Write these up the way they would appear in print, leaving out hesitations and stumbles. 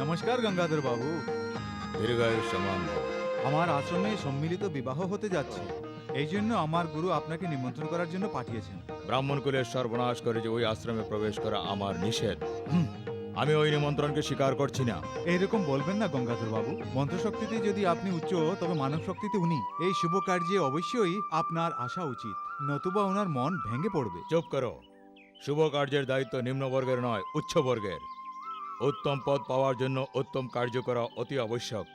নমস্কার গঙ্গাধর বাবু। দীর্ঘায়ু সমান ভব। আমার আশ্রমে সম্মিলিত বিবাহ হতে যাচ্ছে, এই জন্য আমার গুরু আপনাকে নিমন্ত্রণ করার জন্য পাঠিয়েছেন। ব্রাহ্মণ কুলের সর্বনাশ করে যে ওই আশ্রমে প্রবেশ করা আমার নিষেধ। আমি ওই নিমন্ত্রণকে স্বীকার করছি না। এইরকম বলবেন না গঙ্গাধর বাবু। মন্ত্রশক্তিতে যদি আপনি উচ্চ, তবে মানব শক্তিতে উনি। এই শুভ কার্যে অবশ্যই আপনার আসা উচিত, নতুবা ওনার মন ভেঙে পড়বে। চুপ করো। শুভ কার্যের দায়িত্ব নিম্নবর্গের নয়, উচ্চবর্গের। উত্তম পদ পাওয়ার জন্য উত্তম কার্য করা অতি আবশ্যক।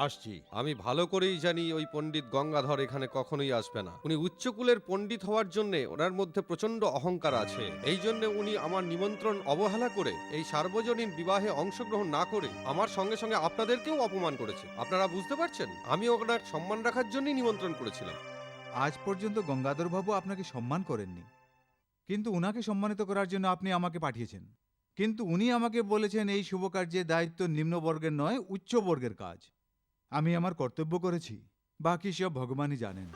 আসছি। আমি ভালো করেই জানি ওই পণ্ডিত গঙ্গাধর এখানে কখনোই আসবে না। উনি উচ্চকুলের পণ্ডিত হওয়ার জন্য ওনার মধ্যে প্রচন্ড অহংকার আছে। এই জন্য উনি আমার নিমন্ত্রণ অবহেলা করে এই সার্বজনীন বিবাহে অংশগ্রহণ না করে আমার সঙ্গে সঙ্গে আপনাদেরকেও অপমান করেছে। আপনারা বুঝতে পারছেন? আমি ওনার সম্মান রাখার জন্যই নিমন্ত্রণ করেছিলাম। আজ পর্যন্ত গঙ্গাধর বাবু আপনাকে সম্মান করেননি, কিন্তু উনাকে সম্মানিত করার জন্য আপনি আমাকে পাঠিয়েছেন। কিন্তু উনি আমাকে বলেছেন এই শুভ কার্যের দায়িত্ব নিম্নবর্গের নয়, উচ্চবর্গের কাজ। আমি আমার কর্তব্য করেছি, বাকি সব ভগবানই জানেন।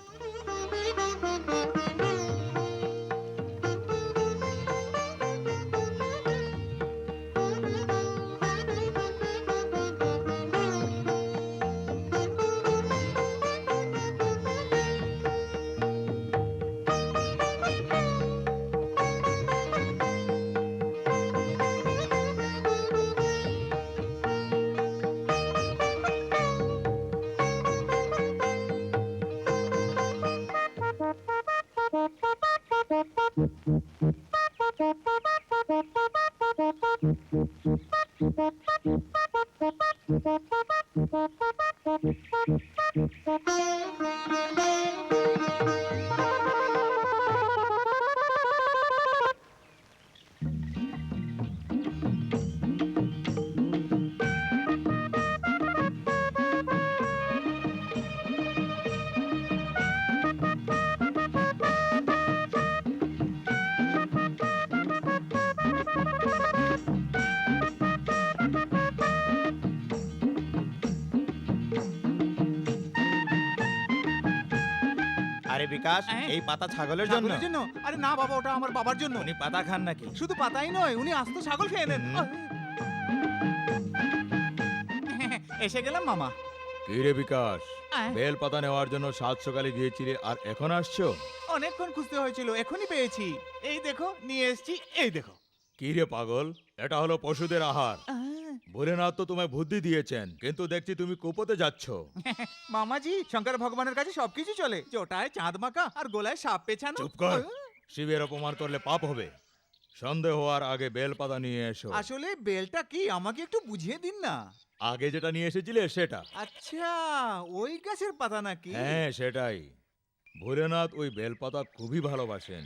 আরে বিকাশ, হ্যাঁ। এই পাতা ছাগলের জন্য। ছাগলের জন্য? আরে না বাবা, ওটা আমার বাবার জন্য। উনি পাতা খান নাকি? শুধু পাতাই নয়, উনি আস্ত ছাগল খেয়ে নেন। হুম। এসে গেলাম মামা। কি রে বিকাশ, আহ, বেল পাতা নেওয়ার জন্য সাত সকালে গিয়েছিলে আর এখন আসছো? অনেকক্ষণ খুঁজতে হয়েছিল, এখনই পেয়েছি। এই দেখো নিয়ে এসেছি, এই দেখো। কি রে পাগল, এটা হলো পশুদের আহার। ভোলেনাথ তো তোমায় বুদ্ধি দিয়েছেন, কিন্তু দেখছি তুমি কুপোতে যাচ্ছ। মামাজি, শঙ্কর ভগবানের কাছে সবকিছু চলে। চোটায় চাঁদ মাকা আর গোলায় সাপ পেছানো। চুপ কর, শিবের অপমান করলে পাপ হবে। সন্দেহ হওয়ার আগে বেল পাতা নিয়ে এসো। আসলে বেলটা কি আমাকে একটু বুঝিয়ে দিন না। আগে যেটা নিয়ে এসেছিলে সেটা। আচ্ছা, ওই গাছের পাতা নাকি? হ্যাঁ সেটাই। ভোলেনাথ ওই বেল পাতা খুবই ভালোবাসেন।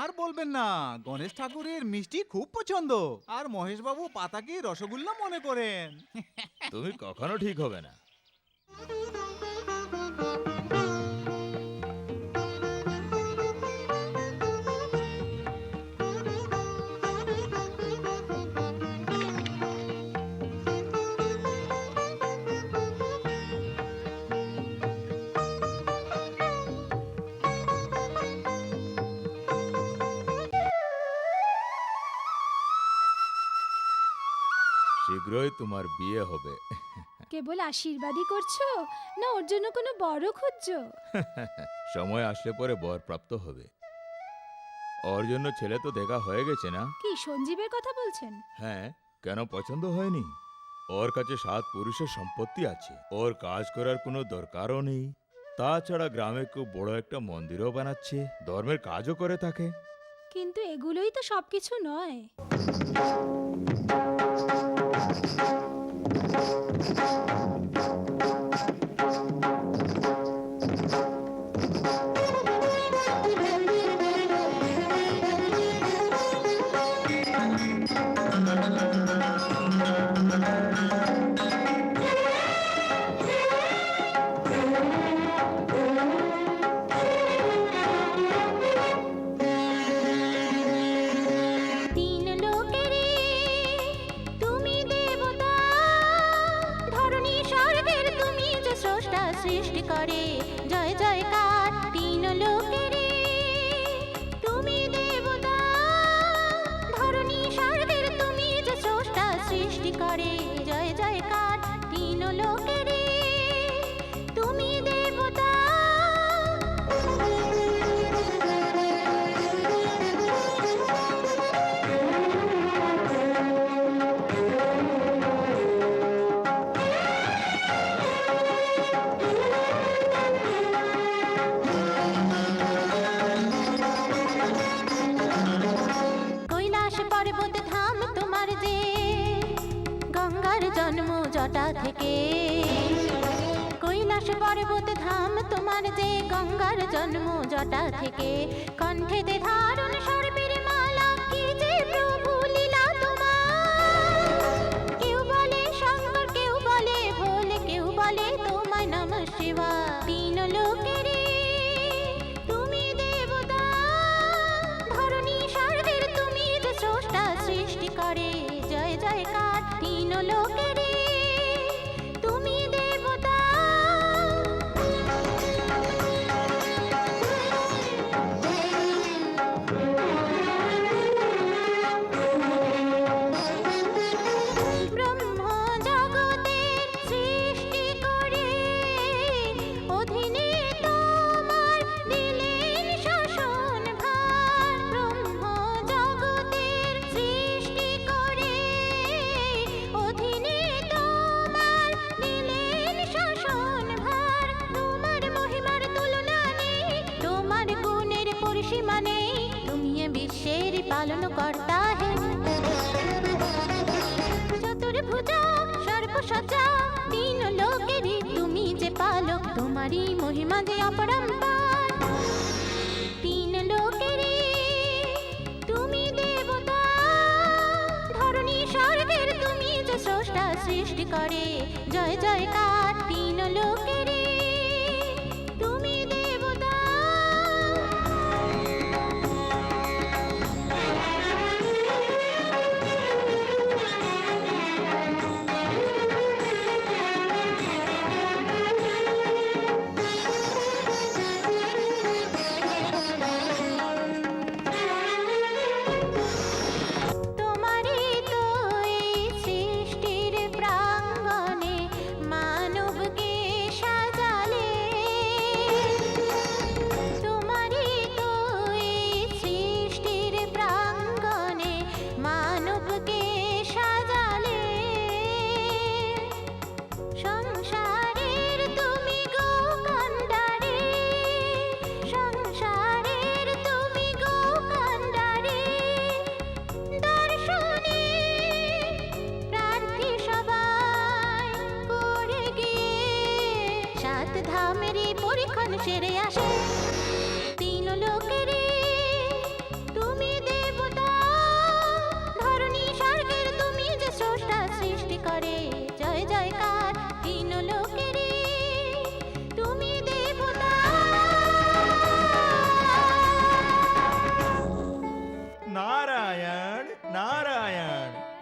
আর বলবেন না, গণেশ ঠাকুরের মিষ্টি খুব পছন্দ। আর মহেশ বাবু পাতাকে রসগোল্লা মনে করেন। তুমি কখনো ঠিক হবে না। শীঘ্রই তোমার বিয়ে হবে। কেবল আশীর্বাদই করছো, না ওর জন্য কোনো বড় খুঁজছো? সময় আসলে পরে বর প্রাপ্ত হবে। ওর জন্য ছেলে তো দেখা হয়ে গেছে না? কি সঞ্জীবের কথা বলছেন? হ্যাঁ, কেন পছন্দ হয়নি? ওর কাছে 7 পুরুষের সম্পত্তি আছে, ওর কাজ করার কোনো দরকারও নেই। তাছাড়া গ্রামে খুব বড় একটা মন্দিরও বানাচ্ছে, ধর্মের কাজও করে থাকে। কিন্তু এগুলোই তো সবকিছু নয়। তিন লোকেরে তুমি দেবতা, ধরণী স্বর্গের তুমি যে স্রষ্টা সৃষ্টি করে। জয় জয়কার তিন লোকেরে তুমি দেবতা, ধরণী স্বর্গের তুমি যে স্রষ্টা সৃষ্টি করে। জয় জয়কার তিন লোকেরে তুমি দেবতা। কৈলাস পর্বত ধাম তোমার যে, গঙ্গার জন্ম জটা থেকে। কৈলাস পর্বত ধাম তোমার যে, গঙ্গার জন্ম জটা থেকে। কণ্ঠেতে ধারণ সর্বের মালা, কি যে প্রভু লীলা তোমার। কেউ বলে শঙ্কর, কেউ বলে ভোলে, কেউ বলে তোমায় নমঃ শিবায়। তিন লোকেরে তুমি দেবতা, ধরণী স্বর্গের তুমি যে স্রষ্টা সৃষ্টি করে। জয় জয়কার তিন লোকেরে তুমি দেবতা। ব্রহ্ম জগতের সৃষ্টি করে, অধীনে তোমার দিলেন শাসন ভার। ব্রহ্ম জগতের সৃষ্টি করে, অধীনে তোমার দিলেন শাসন ভার। তোমার মহিমার তুলনা নেই, তোমার গুণের পরিসীমা নেই। তুমি এ বিশ্বের পালন কর্তা হে। চতুর্ভুজা সর্বসজ্জা তিন লোকেরই তুমি যে পালক, তোমারই মহিমা যে অপরম্পার। তিন লোকেরই তুমি দেবতা, ধরণী স্বর্গের তুমি যে স্রষ্টা সৃষ্টি করে। জয় জয়কার তিন লোকেরই তুমি দেবতা।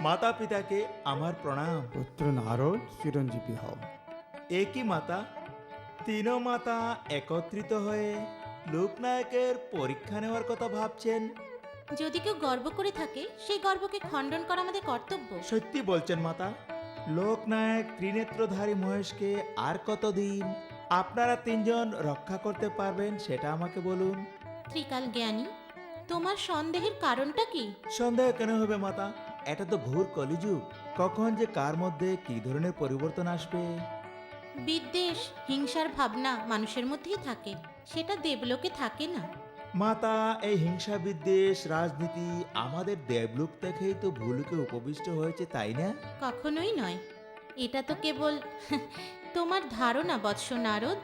মাতা পিতাকে আমার প্রণাম। পুত্র নারদ চিরঞ্জীবী হও। একই মাতা, তিন মাতা একত্রিত হয়ে লোকনায়কের পরীক্ষা নেওয়ার কথা ভাবছেন। যদি কেউ গর্ব করে থাকে সেই গর্বকে খণ্ডন করা আমাদের কর্তব্য। সত্যি বলছেন মাতা। লোকনায়ক ত্রিনেত্রধারী মহেশকে আর কতদিন আপনারা তিনজন রক্ষা করতে পারবেন সেটা আমাকে বলুন। ত্রিকাল জ্ঞানী, তোমার সন্দেহের কারণটা কি? সন্দেহ কেন হবে মাতা? এটা তো ঘোর কলিযুগ। কখন যে কার মধ্যে কি ধরনের পরিবর্তন আসবে। বিদ্বেষ, হিংসার ভাবনা মানুষের মধ্যেই থাকে, সেটা দেবলোকে থাকে না। মাতা, এই হিংসা বিদ্বেষ রাজনীতি আমাদের দেবলোক থেকেই তো ভুলুকে উপবিষ্ট হয়েছে, তাই না? কখনোই নয়, এটা তো কেবল তোমার ধারণা বৎস নারদ।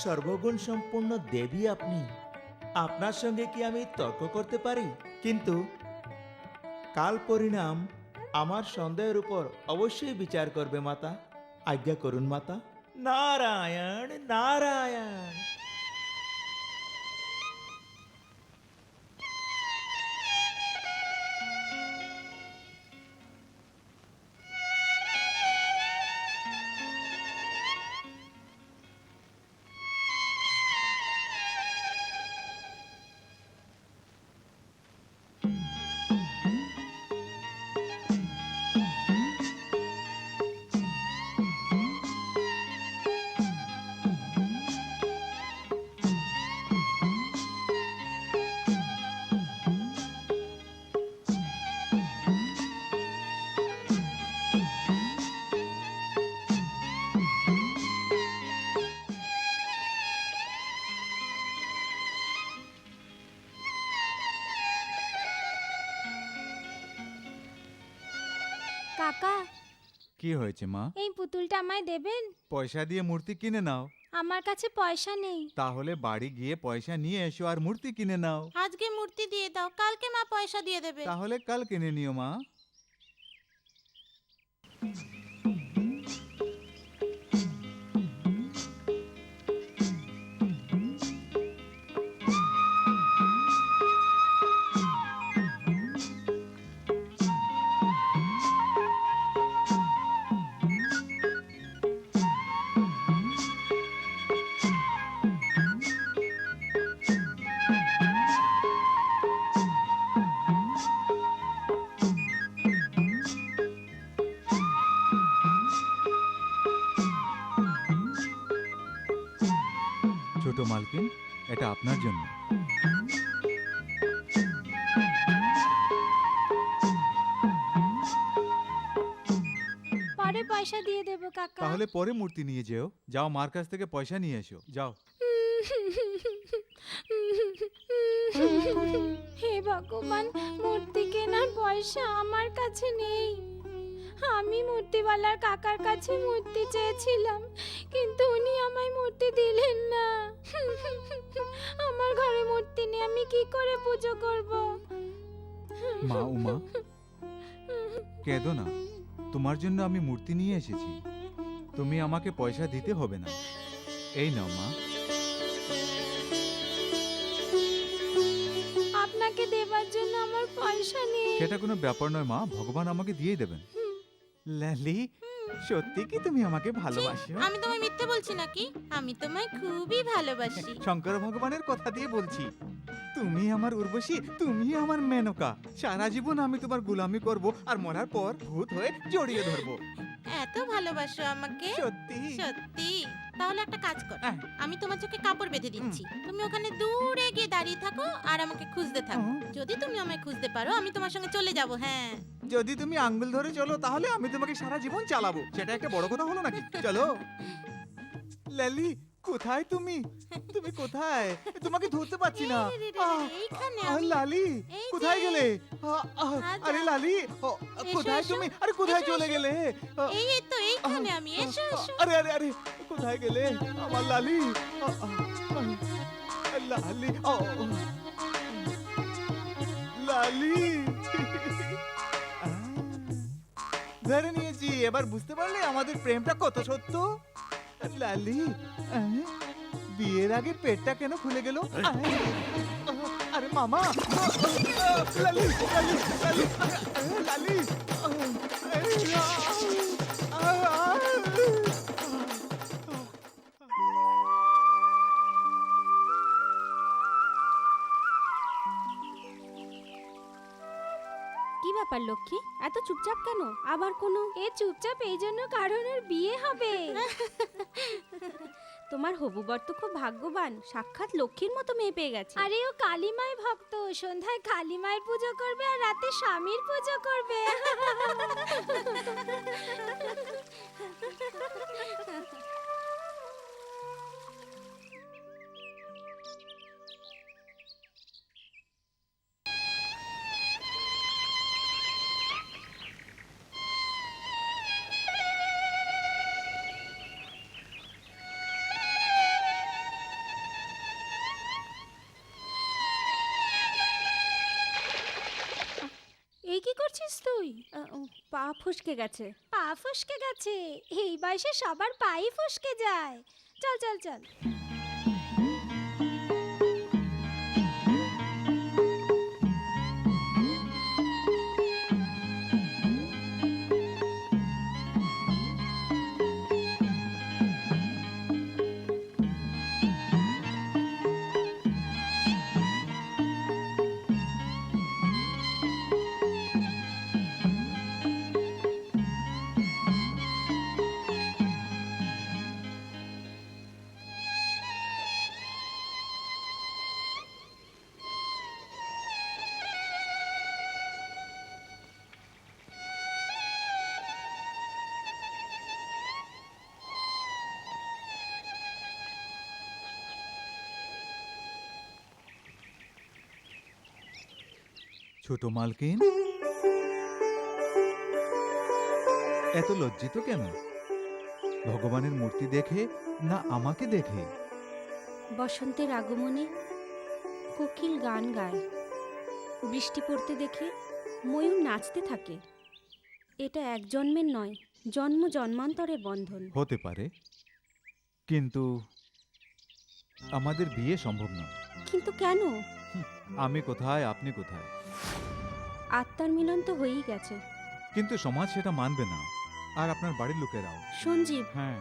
সর্বগুণ সম্পূর্ণ দেবী আপনি। আপনার সঙ্গে কি আমি তর্ক করতে পারি? কিন্তু কাল পরিণাম আমার সন্দেহের উপর অবশ্যই বিচার করবে মাতা। আজ্ঞা করুন মাতা। নারায়ণ নারায়ণ। কাকা, কি হয়েছে মা? এই পুতুলটা আমায় দেবেন? পয়সা দিয়ে মূর্তি কিনে নাও। আমার কাছে পয়সা নেই। তাহলে বাড়ি গিয়ে পয়সা নিয়ে এসো আর মূর্তি কিনে নাও। আজকে মূর্তি দিয়ে দাও, কালকে মা পয়সা দিয়ে দেবে। তাহলে কাল কিনে নিও মা। ছোট মালকিন, এটা আপনার জন্য। পরে পয়সা দিয়ে দেবো কাকা। তাহলে পরে মূর্তি নিয়ে যেও। যাও, মার কাছ থেকে পয়সা নিয়ে এসো, যাও। হে ভগবান, মূর্তি কেনার পয়সা আমার কাছে নেই। আমি মূর্তিওয়ালার কাকার কাছে মূর্তি চেয়েছিলাম, কিন্তু উনি আমায় মূর্তি দিলেন না। আমার ঘরে মূর্তি নেই, আমি কি করে পুজো করব? মা উমা, কেঁদো না। তোমার জন্য আমি মূর্তি নিয়ে এসেছি। তুমি আমাকে পয়সা দিতে হবে না। এই নাও মা। আপনাকে দেবার জন্য আমার পয়সা নেই। সেটা কোনো ব্যাপার নয় মা, ভগবান আমাকে দিয়েই দেবেন। লালি, সত্যি কি তুমি আমাকে ভালোবাসো? আমি তোমায় মিথ্যে বলছি নাকি? আমি তোমায় খুবই ভালোবাসি। শঙ্কর ভগবানের কথা দিয়ে বলছি। তুমি আমার উর্বশী, তুমি আমার মেনকা। সারা জীবন আমি তোমার গোলামি করব আর মরার পর ভূত হয়ে জড়িয়ে ধরবো। এত ভালোবাসো আমাকে? সত্যি? সত্যি? তাহলে একটা কাজ কর, হ্যাঁ। আমি তোমার চোখে কাপড় বেঁধে দিচ্ছি। তুমি ওখানে দূরে গিয়ে দাঁড়িয়ে থাকো আর আমাকে খুঁজতে থাকো। যদি তুমি আমায় খুঁজতে পারো, আমি তোমার সঙ্গে চলে যাব। হ্যাঁ, যদি তুমি আঙ্গুল ধরে চলো তাহলে আমি তোমাকে সারা জীবন চালাবো। সেটা একটা বড় কথা হলো নাকি? চলো। লালি, কোথায় তুমি? তুমি কোথায়? তোমাকে ধরতে পারছি না। এই রে রে রে, আহ, এইখানে আহ, আমি। লালি, এই যে। কোথায় গেলে? আরে লালি, কোথায় এসো। তুমি? আরে কোথায় এসো, চলে এসো। গেলে? এই তো এইখানে আমি। এসো এসো। আরে আরে আরে, কোথায় গেলে আমার লালি? লালি, লালি। ধরে নিয়েছি। এবার বুঝতে পারলে আমাদের প্রেমটা কত সত্য? লালি, বিয়ের আগে পেটটা কেন খুলে গেল? আরে মামা লালি লালি লালি লালি কি ব্যাপার লক্ষ্মী, এত চুপচাপ কেন? আবার কোনো এ চুপচাপ এই জন্য কারণ ওর বিয়ে হবে। তোমার হবু বর তো খুব ভাগ্যবান, সাক্ষাৎ লক্ষ্মীর মতো মেয়ে পেয়ে গেছে। আরে ও কালীমাই ভক্ত, সন্ধ্যায় কালীমায়ের পুজো করবে আর রাতে স্বামীর পুজো করবে। এই কি করছিস তুই? পা ফসকে গেছে। পা ফসকে গেছে? এই বয়সে সবার পাই ফসকে যায়। চল চল চল। ছোট মালকিন, এত লজ্জিত কেন? ভগবানের মূর্তি দেখে না আমাকে দেখে? বসন্তের আগমনে কোকিল গান গায়, বৃষ্টি পড়তে দেখে ময়ূর নাচতে থাকে। এটা এক জন্মের নয়, জন্ম জন্মান্তরের বন্ধন। হতে পারে, কিন্তু আমাদের বিয়ে সম্ভব না। কিন্তু কেন? আমি কোথায়, আপনি কোথায়? আত্মার মিলন তো হয়েই গেছে। কিন্তু সমাজ সেটা মানবে না, আর আপনার বাড়ির লোকেরাও। সঞ্জীব, হ্যাঁ,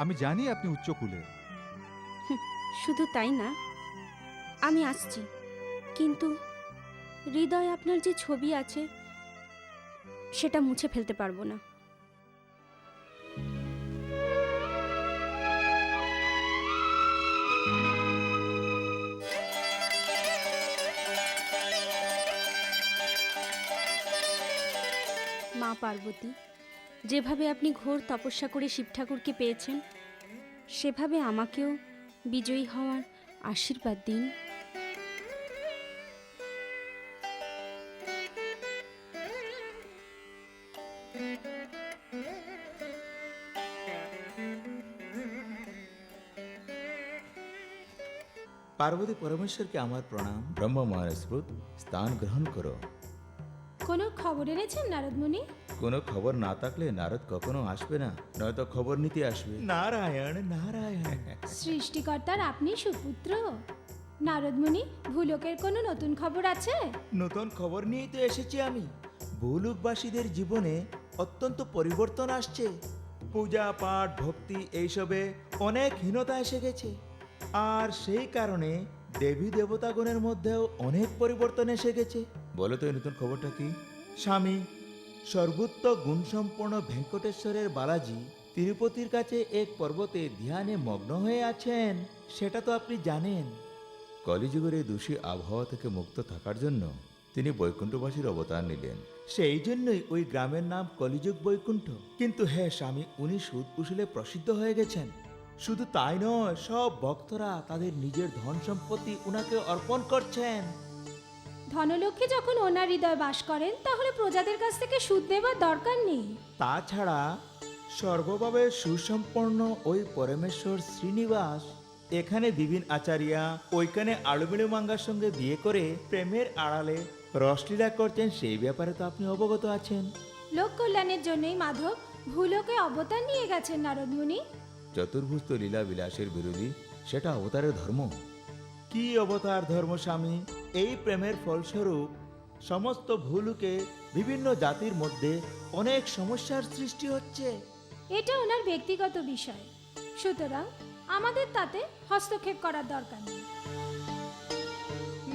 আমি জানি আপনি উচ্চ কুলের। শুধু তাই না, আমি আসছি, কিন্তু হৃদয়ে আপনার যে ছবি আছে সেটা মুছে ফেলতে পারবো না। মা পার্বতী, যেভাবে আপনি ঘোর তপস্যা করে শিব ঠাকুরকে পেয়েছেন, সেভাবে আমাকেও বিজয়ী হওয়ার আশীর্বাদ দিন। পার্বতী পরমেশ্বরকে আমার প্রণাম। ব্রহ্ম মহাস্মৃত স্থান গ্রহণ করো। কোনো খবর এনেছেন নারদমুনি? কোনো খবর না থাকলে নারদ কখনো আসবে না, নয়তো খবর নিতে আসবে। নারায়ণ নারায়ণ। সৃষ্টিকর্তার আপনি সুপুত্র। নারদমুনি, ভুলোকের কোনো নতুন খবর আছে? নতুন খবর নিয়েই তো এসেছি আমি। ভূলোকবাসীদের জীবনে অত্যন্ত পরিবর্তন আসছে। পূজা পাঠ ভক্তি এইসবে অনেক হীনতা এসে গেছে, আর সেই কারণে দেবী দেবতাগণের মধ্যেও অনেক পরিবর্তন এসে গেছে। বলো তো এই নতুন খবরটা কি? স্বামী, সর্বোত্ত গুণসম্পন্ন ভেঙ্কটেশ্বরের বালাজি তিরুপতির কাছে এক পর্বতে ধ্যানে মগ্ন হয়ে আছেন, সেটা তো আপনি জানেন। কলিযুগের এই দূষী আবহাওয়া থেকে মুক্ত থাকার জন্য তিনি বৈকুণ্ঠবাসীর অবতার নিলেন। সেই জন্যই ওই গ্রামের নাম কলিযুগ বৈকুণ্ঠ। কিন্তু হ্যাঁ স্বামী, উনি সুদ উসুলে প্রসিদ্ধ হয়ে গেছেন। শুধু তাই নয়, সব ভক্তরা তাদের নিজের ধন সম্পত্তি উনাকে অর্পণ করছেন। ধনলক্ষ্মী যখন ওনার হৃদয় বাস করেন, তাহলে প্রজাদের কাছ থেকে সুদ নেবার দরকার নেই। তাছাড়া সর্বভাবে সুসম্পন্ন ওই পরমেশ্বর শ্রীনিবাস এখানে বিভিন্ন আচারিয়া ওইখানে আলুমিলু মাঙ্গার সঙ্গে বিয়ে করে প্রেমের আড়ালে রসলীলা করছেন, সেই ব্যাপারে তো আপনি অবগত আছেন। লোক কল্যাণের জন্যই মাধব ভুলোকে অবতার নিয়ে গেছেন নারদমুনি। চতুর্ভুজ লীলা বিলাসের বিরোধী, সেটা অবতারের ধর্ম। কি অবতার ধর্ম স্বামী? এই প্রেমের ফলস্বরূপ সমস্ত ভুলুকে বিভিন্ন জাতির মধ্যে অনেক সমস্যার সৃষ্টি হচ্ছে। এটা ওনার ব্যক্তিগত বিষয়, সুতরাং আমাদের তাতে হস্তক্ষেপ করার দরকার নেই।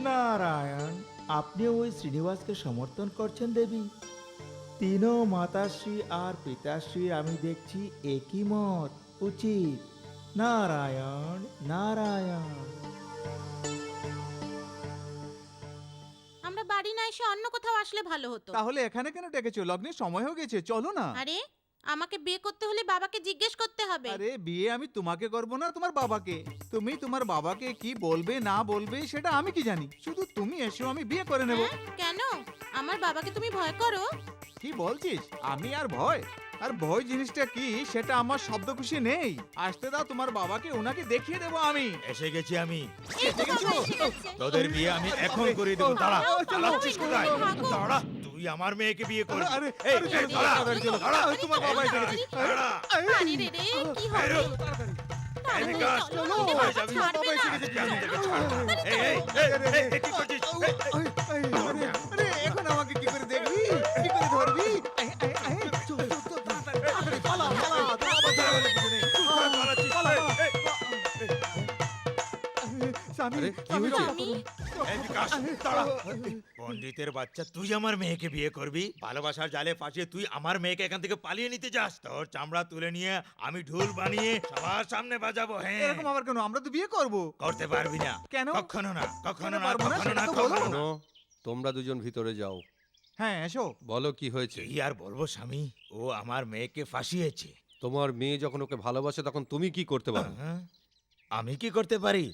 নারায়ণ, আপনি ওই শ্রীনিবাসকে সমর্থন করছেন দেবী? তিনও মাতাশ্রী আর পিতাশ্রী আমি দেখছি একই মত। উচিত। নারায়ণ নারায়ণ। আমরা বাড়ি না এসে অন্য কোথাও আসলে ভালো হতো। তাহলে এখানে কেন ডেকেছো? লগ্নের সময় হয়ে গেছে, চলো না। আরে আমাকে বিয়ে করতে হলে বাবাকে জিজ্ঞেস করতে হবে। আরে বিয়ে আমি তোমাকে করবো না, তোমার বাবাকে। তুমি তোমার বাবাকে কি বলবে না বলবে সেটা আমি কি জানি, শুধু তুমি এসো, আমি বিয়ে করে নেব। হ্যাঁ? কেন? আমার বাবাকে তুমি ভয় করো? কি বলছিস? আমি আর ভয়? আর ভয় জিনিসটা কি সেটা আমার শব্দ খুশি নেই। আসতে দাও তোমার বাবাকে, ওনাকে দেখিয়ে দেবো আমি। এসে গেছি আমি। এই তো বাবা এসে গেছে। তোদের বিয়ে আমি এখন করে দেবো। দাঁড়া, চলো, দাঁড়াচ্ছিস কোথায়? ভাগো। দাঁড়া, তুই আমার মেয়েকে বিয়ে করবি। আরে, এই, আরে, এই, চলো, দাঁড়া, তাড়াতাড়ি চলো। দাঁড়া, তোমার বাবা এসে গেছে। দাঁড়া। আরে রে রে, কি হবে? এই তাড়াতাড়ি বিকাশ, চলো, কোথায় আমাকে যাবি? ছাড়বে না। আমি তোকে ছাড়বো না। এই, এই, এই, এই, কি করছিস? এই, আরে, এখন আমাকে কি করে দেখবি, কি করে ধরবি? চল, চল, চল, তাড়াতাড়ি, পালা, পালা, তোর বাবা চলে গেলে পিছনে। কোথায় পালাচ্ছিস? এই, স্বামী, আরে, কি স্বামী, হয়েছে? রক্ষা করুন। এই বিকাশ, দাঁড়া। পণ্ডিতের বাচ্চা, তুই আমার মেয়েকে বিয়ে করবি? ভালোবাসার জালে ফাঁসিয়ে তুই আমার মেয়েকে এখান থেকে পালিয়ে নিতে যাস? তোর চামড়া তুলে নিয়ে আমি ঢোল বানিয়ে সবার সামনে বাজাবো। হ্যাঁ, এরকম আবার কেন? আমরা তো বিয়ে করবো। করতে পারবি না। কেন? কখনো না, কখনো না, পারবো না, কখনো সেটা না, তো বলো। কখনো না। শোনো, তোমরা দুজন ভিতরে যাও। হ্যাঁ, এসো। বলো কি হয়েছে? কি আর বলবো স্বামী, ও আমার মেয়েকে ফাঁসিয়েছে। তোমার মেয়ে যখন ওকে ভালোবাসে তখন তুমি কি করতে পারো? হ্যাঁ? আমি কি করতে পারি?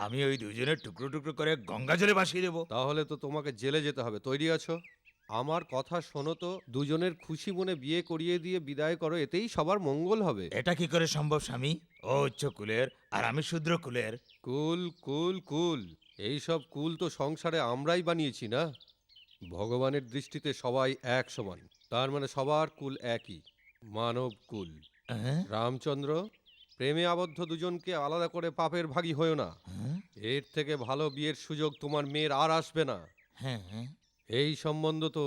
আমি ওই দুজনের টুকরো টুকরো করে গঙ্গা জলে ভাসিয়ে দেবো। তাহলে তো তোমাকে জেলে যেতে হবে। তৈরি আছো? আমার কথা শোনো তো, দুজনের খুশি মনে বিয়ে করিয়ে দিয়ে বিদায় করো, এতেই সবার মঙ্গল হবে। এটা কি করে সম্ভব স্বামী? ও উচ্চ কুলের আর আমি শূদ্র কুলের। কুল কুল কুল, এই সব কুল তো সংসারে আমরাই বানিয়েছি না? ভগবানের দৃষ্টিতে সবাই এক সমান, তার মানে সবার কুল একই, মানব কুল। হ্যাঁ? রামচন্দ্র, প্রেমে আবদ্ধ দুজনকে আলাদা করে পাপের ভাগী হয়েও না। হ্যাঁ? এর থেকে ভালো বিয়ের সুযোগ তোমার মেয়ের আর আসবে না। হ্যাঁ, হ্যাঁ, এই সম্বন্ধ তো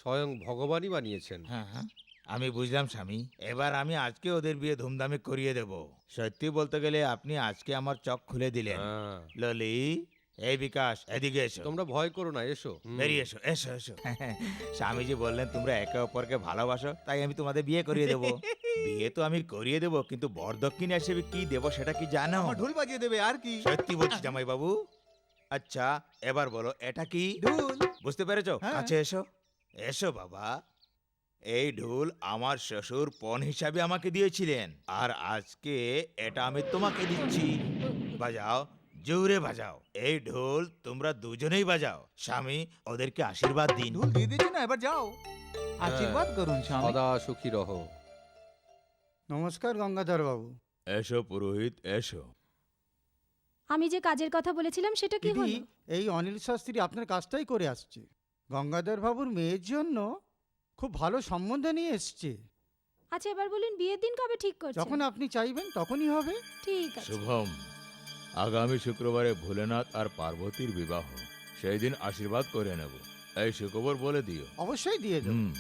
স্বয়ং ভগবানই বানিয়েছেন। হ্যাঁ, হ্যাঁ। আমি বুঝলাম স্বামী, এবার আমি আজকে ওদের বিয়ে ধুমধামে করিয়ে দেব। সত্যি বলতে গেলে আপনি আজকে আমার চোখ খুলে দিলেন। হ্যাঁ। ললি, এই বিকাশ, এদিকে এসো। তোমরা ভয় করো না, এসো। বেরিয়ে এসো, এসো, এসো। স্বামীজি বললেন তোমরা একে অপরকে ভালোবাসো, তাই আমি তোমাদের বিয়ে করিয়ে দেবো। বিয়ে তো আমি করিয়ে দেবো, কিন্তু বরদক্ষিণ হিসেবে কি দেবো সেটা কি জানো? আমার ঢোল বাজিয়ে দেবে আর কি। সত্যি বলছি জামাই বাবু। আচ্ছা, এবার বলো এটা কি? ঢোল। বুঝতে পেরেছো? হ্যাঁ। কাছে এসো, এসো বাবা। এই ঢোল আমার শ্বশুর পণ হিসাবে আমাকে দিয়েছিলেন, আর আজকে এটা আমি তোমাকে দিচ্ছি। বাজাও, জোরে বাজাও। এই ঢোল তোমরা দুজনেই বাজাও। স্বামী, ওদেরকে আশীর্বাদ দিন। ঢোল দিয়ে দিয়েছি না, এবার যাও, আশীর্বাদ করুন স্বামী। সদা সুখী রহো। নমস্কার গঙ্গাধর বাবু। এসো পুরোহিত, এসো। আমি যে কাজের কথা বলেছিলাম সেটা কি দিদি, হলো? এই অনিল শাস্ত্রী আপনার কাজটাই করে আসছে। গঙ্গাধর বাবুর মেয়ের জন্য খুব ভালো সম্বন্ধ নিয়ে এসছে। আচ্ছা, এবার বলুন বিয়ের দিন কবে ঠিক করছেন? যখন আপনি চাইবেন তখনই হবে। ঠিক আছে। শুভম, আগামী শুক্রবারে ভোলেনাথ আর পার্বতীর বিবাহ, সেই দিন আশীর্বাদ করে নেব। এই সুখবর বলে দিও। অবশ্যই দিয়ে দেব। হুম।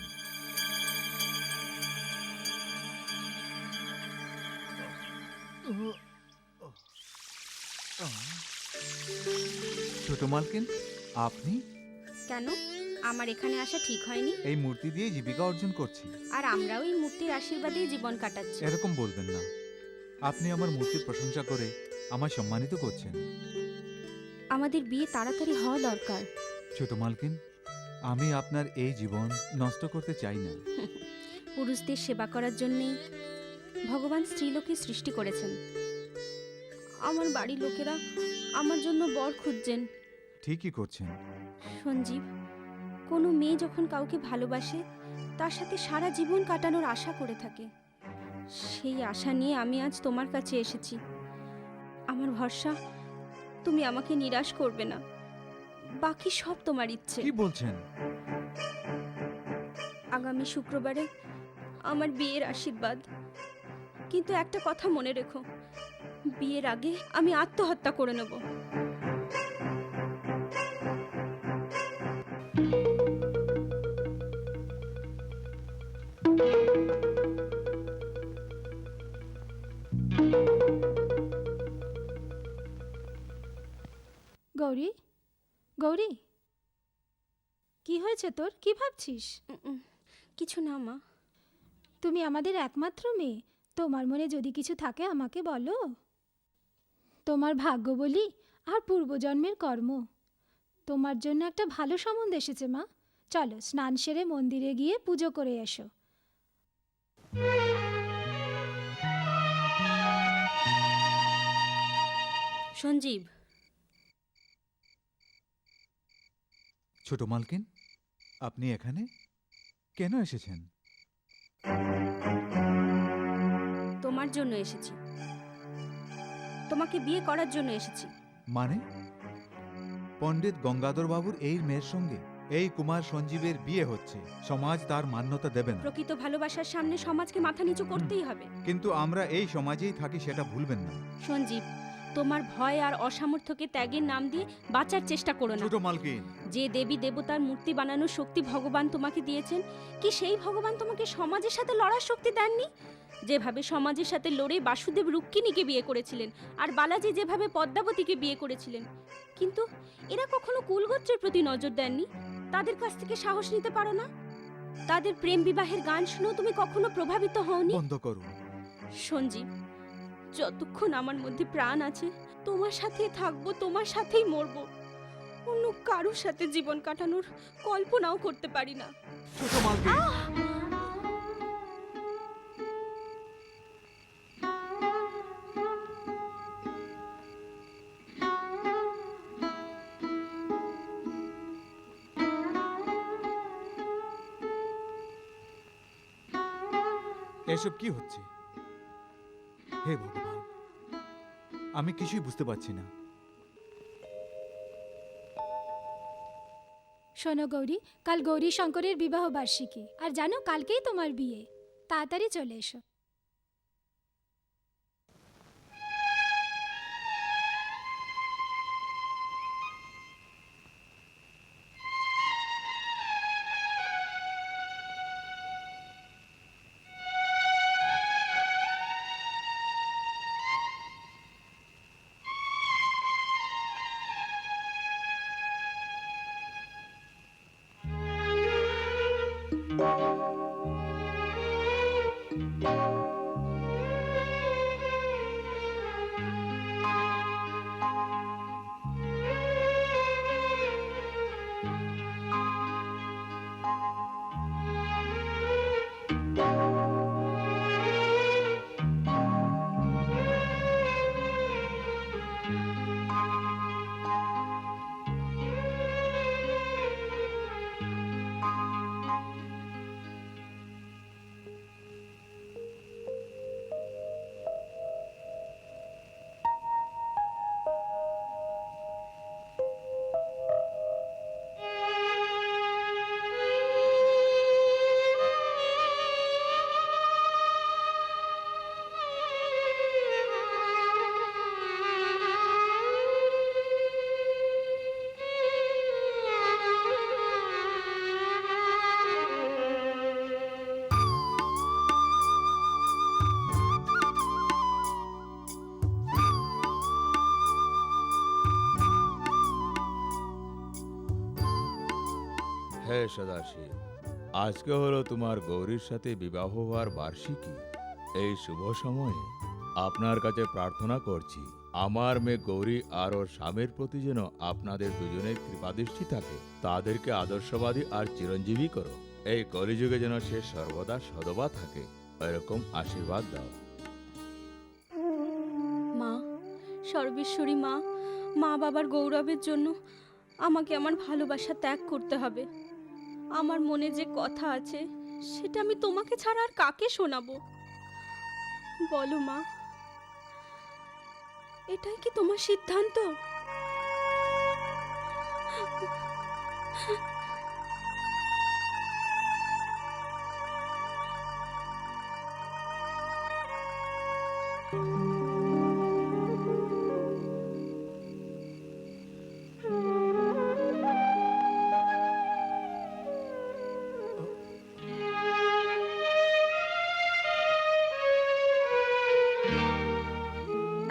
ছোট মালকিন, আপনি? কেন? আমার এখানে আসা ঠিক হয়নি? এই মূর্তি দিয়ে জীবিকা অর্জন করছি। আর আমরাও এই মূর্তির আশীর্বাদেই জীবন কাটাচ্ছি। এরকম বলবেন না। আপনি আমার মূর্তির প্রশংসা করে আমায় সম্মানিত করছেন। আমাদের বিয়ে তাড়াতাড়ি হওয়া দরকার। ছোট মালকিন, আমি আপনার এই জীবন নষ্ট করতে চাই না। পুরুষদের সেবা করার জন্যেই ভগবান স্ত্রীলোকে সৃষ্টি করেছেন। আমার বাড়ির লোকেরা আমার জন্য বর খুঁজছেন। ঠিকই করছেন। সঞ্জীব, কোনো মেয়ে যখন কাউকে ভালোবাসে তার সাথে সারা জীবন কাটানোর আশা করে থাকে। সেই আশা নিয়ে আমি আজ তোমার কাছে এসেছি। আমার ভরসা, তুমি আমাকে নিরাশ করবে না। বাকি সব তোমার ইচ্ছে। কি বলছেন? আগামী শুক্রবারে আমার বিয়ের আশীর্বাদ। কিন্তু একটা কথা মনে রেখো, বিয়ের আগে আমি আত্মহত্যা করে নেব। গৌরী, গৌরী, কি হয়েছে তোর? কি ভাবছিস? কিছু না মা। তুমি আমাদের একমাত্র মেয়ে, তোমার মনে যদি কিছু থাকে আমাকে বলো। তোমার ভাগ্য বলি আর পূর্বজন্মের কর্ম, তোমার জন্য একটা ভালো সম্বন্ধ এসেছে মা। চলো স্নান সেরে মন্দিরে গিয়ে পুজো করে এসো। সঞ্জীব, ছোট মালকিন, আপনি এখানে কেন এসেছেন? তোমার জন্য এসেছি, তোমাকে বিয়ে করার জন্য এসেছি। মানে পণ্ডিত গঙ্গাধর বাবুর এই মেয়ের সঙ্গে এই কুমার সঞ্জীবের বিয়ে হচ্ছে, সমাজ তার মান্যতা দেবে না। প্রকৃত ভালোবাসার সামনে সমাজকে মাথা নিচু করতেই হবে। কিন্তু আমরা এই সমাজেই থাকি, সেটা ভুলবেন না। সঞ্জীব, তোমার ভয় আর অসামর্থ্যকে ত্যাগের নাম দিয়ে বাঁচার চেষ্টা করো না। ছোট মালকিন, যে দেবী দেবতার মূর্তি বানানোর শক্তি ভগবান তোমাকে দিয়েছেন, কি সেই ভগবান তোমাকে সমাজের সাথে লড়ার শক্তি দেননি? যেভাবে সমাজের সাথে লড়ে বাসুদেব রুক্মিণীকে বিয়ে করেছিলেন, আর বালাজি যেভাবে পদ্মাবতীকে বিয়ে করেছিলেন, কিন্তু এরা কখনো কুলগোত্রের প্রতি নজর দেননি। তাদের কাছ থেকে সাহস নিতে পারো না? তাদের প্রেম বিবাহের গান শুনেও তুমি কখনো প্রভাবিত হওনি? বন্ধ করুন। সঞ্জীব, যতক্ষণ আমার মধ্যে প্রাণ আছে তোমার সাথেই থাকবো, তোমার সাথেই মরবো। অন্য কারোর সাথে জীবন কাটানোর কল্পনাও করতে পারি না। ছোট মালকিন, এসব কি হচ্ছে? হে ভগবান, আমি কিছুই বুঝতে পারছি না। শোনো গৌরী, কাল গৌরী শঙ্করের বিবাহ বার্ষিকী, আর জানো কালকেই তোমার বিয়ে। তাড়াতাড়ি চলে এসো। হে সদাশিব, আজকে হলো তোমার গৌরীর সাথে বিবাহ হওয়ার বার্ষিকী। এই শুভ সময়ে আপনার কাছে প্রার্থনা করছি, আমার মেয়ে গৌরী আর ওর স্বামীর প্রতি যেন আপনাদের দুজনের কৃপাদৃষ্টি থাকে। তাদেরকে আদর্শবাদী আর চিরঞ্জীবী করো। এই কলিযুগে যেন সে সর্বদা সদবা থাকে, এরকম আশীর্বাদ দাও। মা, সর্বেশ্বরী মা, মা বাবার গৌরবের জন্য আমাকে আমার ভালোবাসা ত্যাগ করতে হবে। আমার মনে যে কথা আছে সেটা আমি তোমাকে ছাড়া আর কাকে শোনাবো? বলো মা, এটাই কি তোমার সিদ্ধান্ত?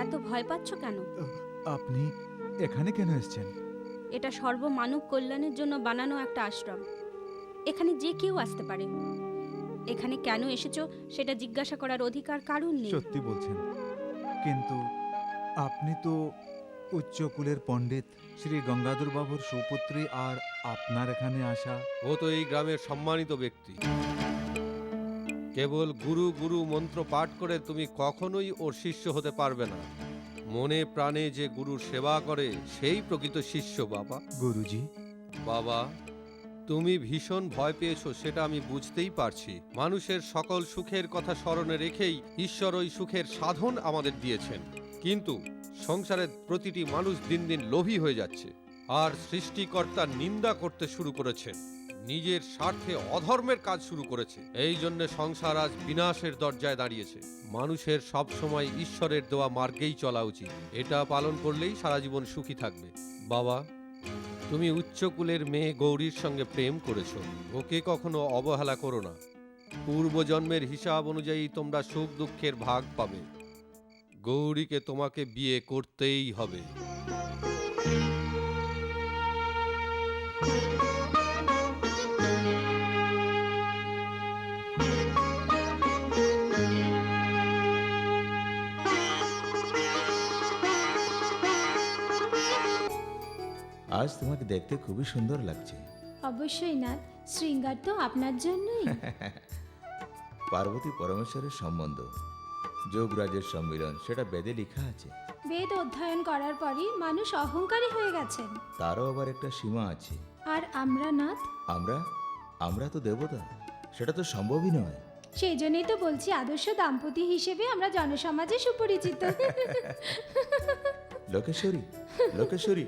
এত ভয় পাচ্ছ কেন? আপনি এখানে কেন এসেছেন? এটা সর্বমানব কল্যাণের জন্য বানানো একটা আশ্রম। এখানে যে কেউ আসতে পারে। এখানে কেন এসেছো সেটা জিজ্ঞাসা করার অধিকার কারণ নেই। সত্যি বলছেন, কিন্তু আপনি তো উচ্চকুলের পণ্ডিত শ্রী গঙ্গাধর বাবুর সুপুত্রী, আর আপনার এখানে আসা। ও তো এই গ্রামের সম্মানিত ব্যক্তি। কেবল গুরু গুরু মন্ত্র পাঠ করে তুমি কখনোই ওর শিষ্য হতে পারবে না। মনে প্রাণে যে গুরুর সেবা করে সেই প্রকৃত শিষ্য বাবা। গুরুজি, বাবা, তুমি ভীষণ ভয় পেয়েছো সেটা আমি বুঝতেই পারছি। মানুষের সকল সুখের কথা স্মরণে রেখেই ঈশ্বর ওই সুখের সাধন আমাদের দিয়েছেন। কিন্তু সংসারের প্রতিটি মানুষ দিন দিন লোভী হয়ে যাচ্ছে আর সৃষ্টিকর্তার নিন্দা করতে শুরু করেছেন। নিজের স্বার্থে অধর্মের কাজ শুরু করেছে। এই জন্য সংসার আজ বিনাশের দরজায় দাঁড়িয়েছে। মানুষের সব সময় ঈশ্বরের দেওয়া মার্গেই চলা উচিত। এটা পালন করলেই সারা জীবন সুখী থাকবে। বাবা, তুমি উচ্চকুলের মেয়ে গৌরীর সঙ্গে প্রেম করেছো। ওকে কখনো অবহেলা করো না। পূর্বজন্মের হিসাব অনুযায়ী তোমরা সুখ দুঃখের ভাগ পাবে। গৌরীকে তোমাকে বিয়ে করতেই হবে। আজ তোমাকে দেখতে খুবই সুন্দর লাগছে। অবশ্যই নাথ, শৃঙ্গার তো আপনার জন্যই। পার্বতী পরমেশ্বরের সম্বন্ধ, যোগরাজের সম্মিলন, সেটা বেদে লেখা আছে। বেদ অধ্যয়ন করার পরই মানুষ অহংকারী হয়ে গেছেন। তারও আবার একটা সীমা আছে। আর আমরা নাথ, আমরা তো দেবতা, সেটা তো সম্ভবই নয়। সেই জন্যই তো বলছি আদর্শ দাম্পতি হিসেবে আমরা জনসমাজে সুপরিচিত। লোকেশ্বরী,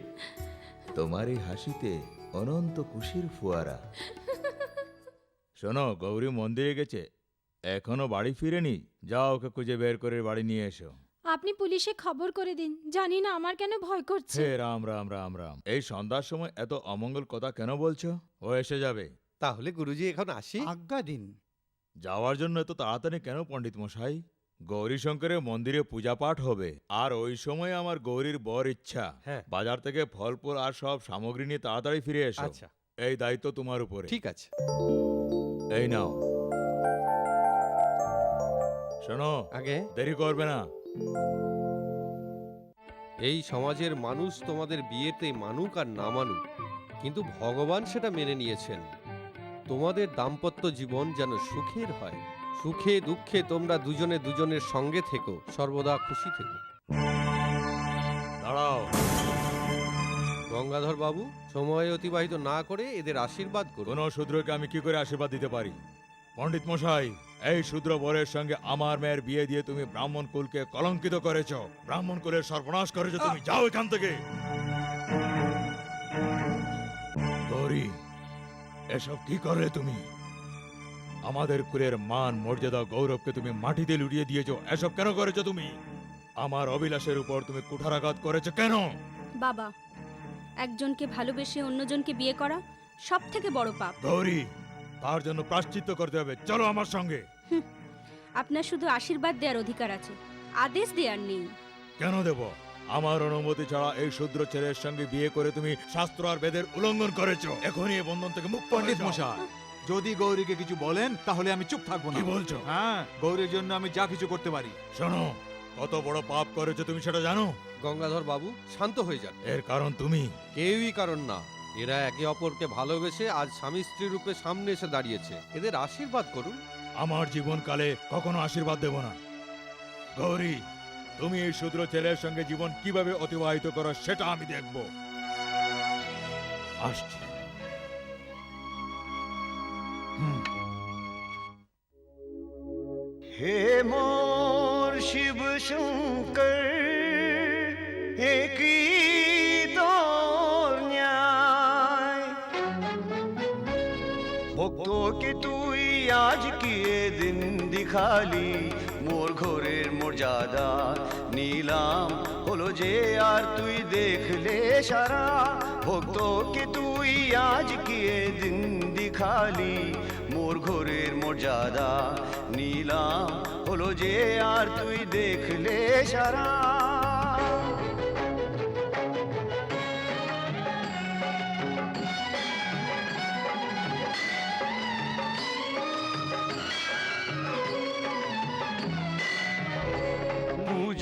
তোমার এই হাসিতে অনন্ত খুশির ফোয়ারা। শোনো, গৌরী মন্দিরে গেছে, এখনো বাড়ি ফিরেনি। যাও, ওকে খুঁজে বের করে বাড়ি নিয়ে এসো। আপনি পুলিশে খবর করে দিন। জানি না আমার কেন ভয় করছে। হে রাম রাম রাম রাম, এই সন্ধ্যার সময় এত অমঙ্গল কথা কেন বলছো? ও এসে যাবে। তাহলে গুরুজি এখন আসি। আজ্ঞা দিন। যাওয়ার জন্য এত তাড়াতাড়ি কেন পণ্ডিত মশাই? গৌরী শঙ্করের মন্দিরে পূজা পাঠ হবে, আর ওই সময় আমার গৌরীর বর ইচ্ছা হ্যাঁ। বাজার থেকে ফল ফুল আর সব সামগ্রী নিয়ে তাড়াতাড়ি ফিরে এসো। আচ্ছা, এই দায়িত্ব তোমার উপরে। ঠিক আছে। এই নাও। শোনো, আগে দেরি করবে না। এই সমাজের মানুষ তোমাদের বিয়েতে মানুক আর না মানুক, কিন্তু ভগবান সেটা মেনে নিয়েছেন। তোমাদের দাম্পত্য জীবন যেন সুখের হয়। সুখে দুঃখে তোমরা দুজনে দুজনের সঙ্গে থেকো, সর্বদা খুশি থেকো। দাঁড়াও। গঙ্গাধর বাবু, সময় অতিবাহিত না করে এদের আশীর্বাদ করুন। কোন শূদ্রকে আমি কি করে আশীর্বাদ দিতে পারি? পণ্ডিত মশাই, এই শূদ্র বরের সঙ্গে আমার মেয়ের বিয়ে দিয়ে তুমি ব্রাহ্মণ কুলকে কলঙ্কিত করেছো, ব্রাহ্মণ কুলের সর্বনাশ করেছো। তুমি যাও এখান থেকে। গৌরী, এসব কি করলে তুমি? আমাদের কুলের মান মর্যাদা গৌরবকে তুমি মাটিতে লুটিয়ে দিয়েছো। এসব কেন করেছো তুমি? আমার অভিলাষের উপর তুমি কুঠারাঘাত করেছো কেন? বাবা, একজনকে ভালোবেসে অন্যজনকে বিয়ে করা সব থেকে বড় পাপ। গৌরী, তার জন্য প্রায়শ্চিত্ত করতে হবে। চলো আমার সঙ্গে। আপনার শুধু আশীর্বাদ দেওয়ার অধিকার আছে, আদেশ দেওয়ার নেই। কেন দেব? আমার অনুমতি ছাড়া এই শূদ্র ছেলের সঙ্গে বিয়ে করে তুমি শাস্ত্র আর বেদের উল্লঙ্ঘন করেছো। এখনই এই বন্ধন থেকে মুক্ত পণ্ডিত হয়ে যাও। মশাই, যদি গৌরীকে কিছু বলেন তাহলে আমি চুপ থাকবো না। কি বলছো? হ্যাঁ, গৌরীর জন্য আমি যা কিছু করতে পারি। শোনো, কত বড় পাপ করেছো তুমি সেটা জানো? গঙ্গাধর বাবু, শান্ত হয়ে যান। এর কারণ তুমি। কেউই কারণ না। এরা একে অপরকে ভালোবেসে আজ স্বামী স্ত্রী রূপে সামনে এসে দাঁড়িয়েছে। এদের আশীর্বাদ করুন। আমার জীবনকালে কখনো আশীর্বাদ দেব না। গৌরী, তুমি এই শূদ্র ছেলের সঙ্গে জীবন কিভাবে অতিবাহিত করো সেটা আমি দেখব। আসছি। हे मोर शिव शंकर एक तो न्याय भक्तों के তুই আজ কিয়ে দিন দিখালি মোর ঘরের মর্যাদা নিলাম হলো যে আর তুই দেখলে সারা ভক্তকে তুই আজ কিয়ে দিন দিখালি মোর ঘরের মর্যাদা নিলাম হলো যে আর তুই দেখলে সারা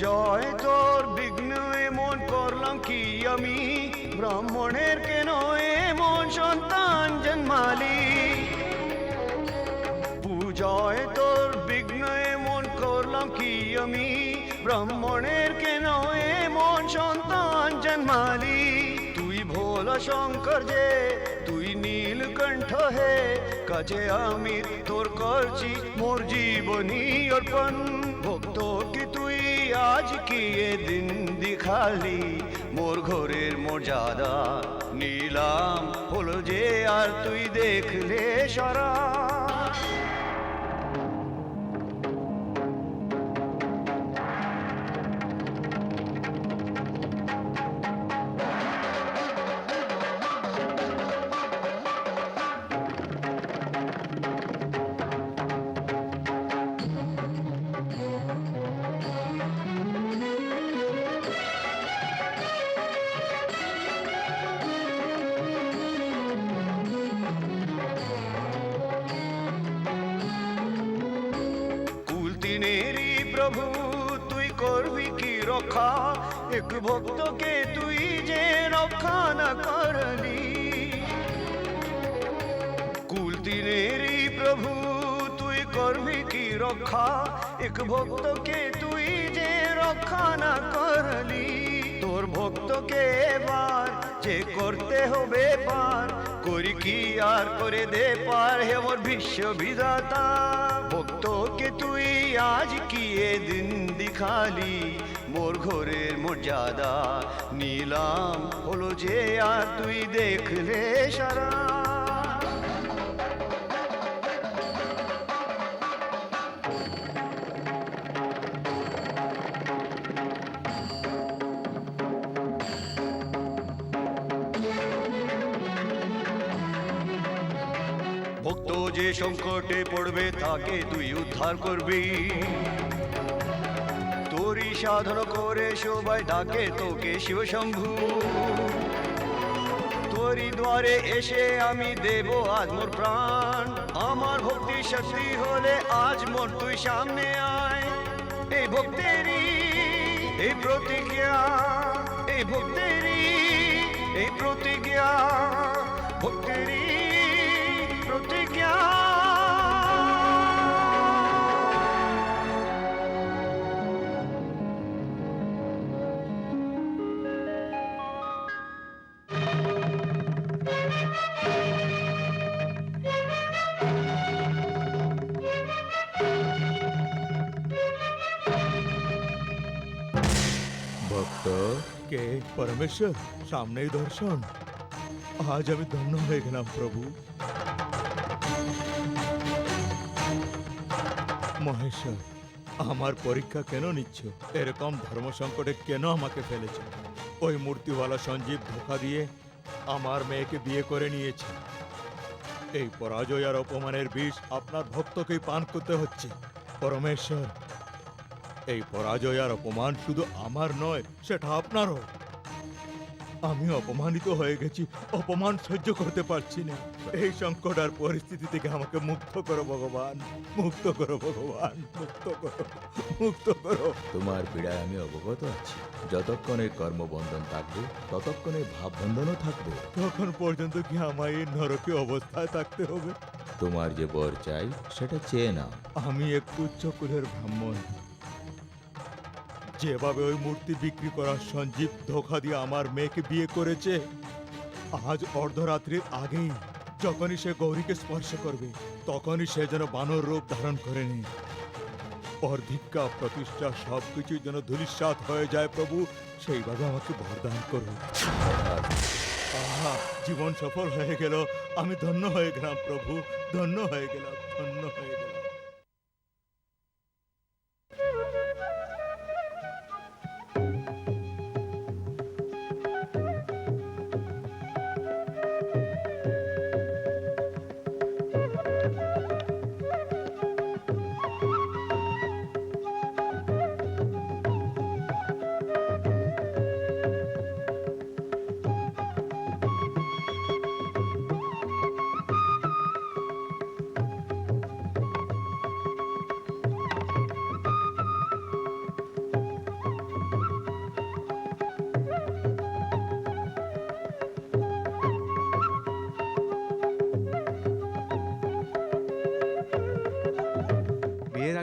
পূজয় তোর বিঘ্ন এমন করলাম কি আমি, ব্রাহ্মণের কেন এমন সন্তান জন্মালি। পূজয় তোর বিঘ্ন এমন করলাম কি আমি, ব্রাহ্মণের কেন এমন সন্তান জন্মালি। তুই ভোলা শঙ্কর যে, তুই নীলকণ্ঠ হে, কাছে আমি তোর করছি মোর জীবনী অর্পণ। ভক্ত কি তুই আজ কি এ দিন দিখালি, মোর ঘরের মর্যাদা নিলাম হলো যে আর তুই দেখলে সারা। কুলতিনেরি প্রভু তুই করবি কি রক্ষা, এক ভক্তকে তুই যে রক্ষা না করলি। কুলতিনেরি প্রভু তুই করবি কি রক্ষা, এক ভক্তকে তুই যে রক্ষা না করলি। তোর ভক্তকে এবার যে করতে হবে পার, করি কি আর করে দে পার হে মোর বিশ্ব বিধাতা। ভক্তকে তুই আজ কি এ দিন দিখালি, মোর ঘরের মর্যাদা নিলাম হলো যে আর তুই দেখলে সারা। ভক্ত যে সংকটে পড়বে তাকে তুই উদ্ধার করবি, তোরই সাধন করে সবাই ডাকে তোকে শিবশম্ভু। তোরই দ্বারে এসে আমি দেব আজ মোর প্রাণ, আমার ভক্তি শক্তি হলে আজ মোর তুই সামনে আয়। এই ভক্তেরই এই প্রতিজ্ঞা, এই ভক্তেরই এই প্রতিজ্ঞা, ভক্তেরই প্রতিজ্ঞা। ভক্ত কে পরমেশ্বর, সামনেই দর্শন। আজ আমি ধন্য হয়ে গেলাম প্রভু। মহেশ্বর, আমার পরীক্ষা কেন নিচ্ছ? এরকম ধর্ম সংকটে কেন আমাকে ফেলেছ? ওই মূর্তিওয়ালা সঞ্জীব ধোঁকা দিয়ে আমার মেয়েকে বিয়ে করে নিয়েছে। এই পরাজয় আর অপমানের বিষ আপনার ভক্তকেই পান করতে হচ্ছে। পরমেশ্বর, এই পরাজয় আর অপমান শুধু আমার নয়, সেটা আপনারও। আমি অপমানিত হয়ে গেছি, অপমান সহ্য করতে পারছি না। এই সংকট আর পরিস্থিতি থেকে আমাকে মুক্ত করো ভগবান, মুক্ত করো ভগবান, মুক্ত করো, মুক্ত করো। তোমার পীড়ায় আমি অবগত আছি। যতক্ষণ এই কর্মবন্ধন থাকবে ততক্ষণ এই ভাববন্ধনও থাকবে। তখন পর্যন্ত কি আমায় এই নরকে অবস্থায় থাকতে হবে? তোমার যে বর চাই সেটা চেয়ে নাও। আমি এক উচ্চ কুলের ব্রাহ্মণ। যেভাবে ওই মূর্তি বিক্রি করার সঞ্জীব ধোঁকা দিয়ে আমার মেয়েকে বিয়ে করেছে, আজ অর্ধরাত্রির আগেই যখনই সে গৌরীকে স্পর্শ করবে তখনই সে যেন বানর রূপ ধারণ করে নেয়। ওর ধিক্কা প্রতিষ্ঠা সবকিছুই যেন ধূলিসাৎ হয়ে যায় প্রভু, সেইভাবে আমাকে বরদান করুন। আহা, জীবন সফল হয়ে গেল, আমি ধন্য হয়ে গেলাম প্রভু, ধন্য হয়ে গেলাম, ধন্য হয়ে গেলাম।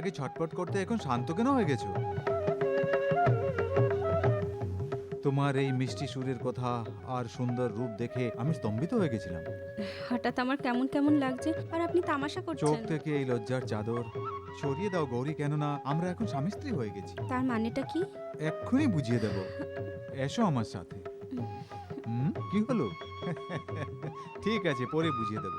আগে ছটপট করতে এখন শান্ত কেন হয়ে গেছো? তোমার এই মিষ্টি সুরের কথা আর সুন্দর রূপ দেখে আমি স্তম্ভিত হয়ে গেছিলাম। হঠাৎ আমার কেমন কেমন লাগছে, আর আপনি তামাশা চোখ করছেন। থেকে এই লজ্জার চাদর সরিয়ে দাও গৌরী, কেননা আমরা এখন স্বামী স্ত্রী হয়ে গেছি। তার মানেটা কি? এক্ষুনি বুঝিয়ে দেব, এসো আমার সাথে। কি হলো? ঠিক আছে, পরে বুঝিয়ে দেব।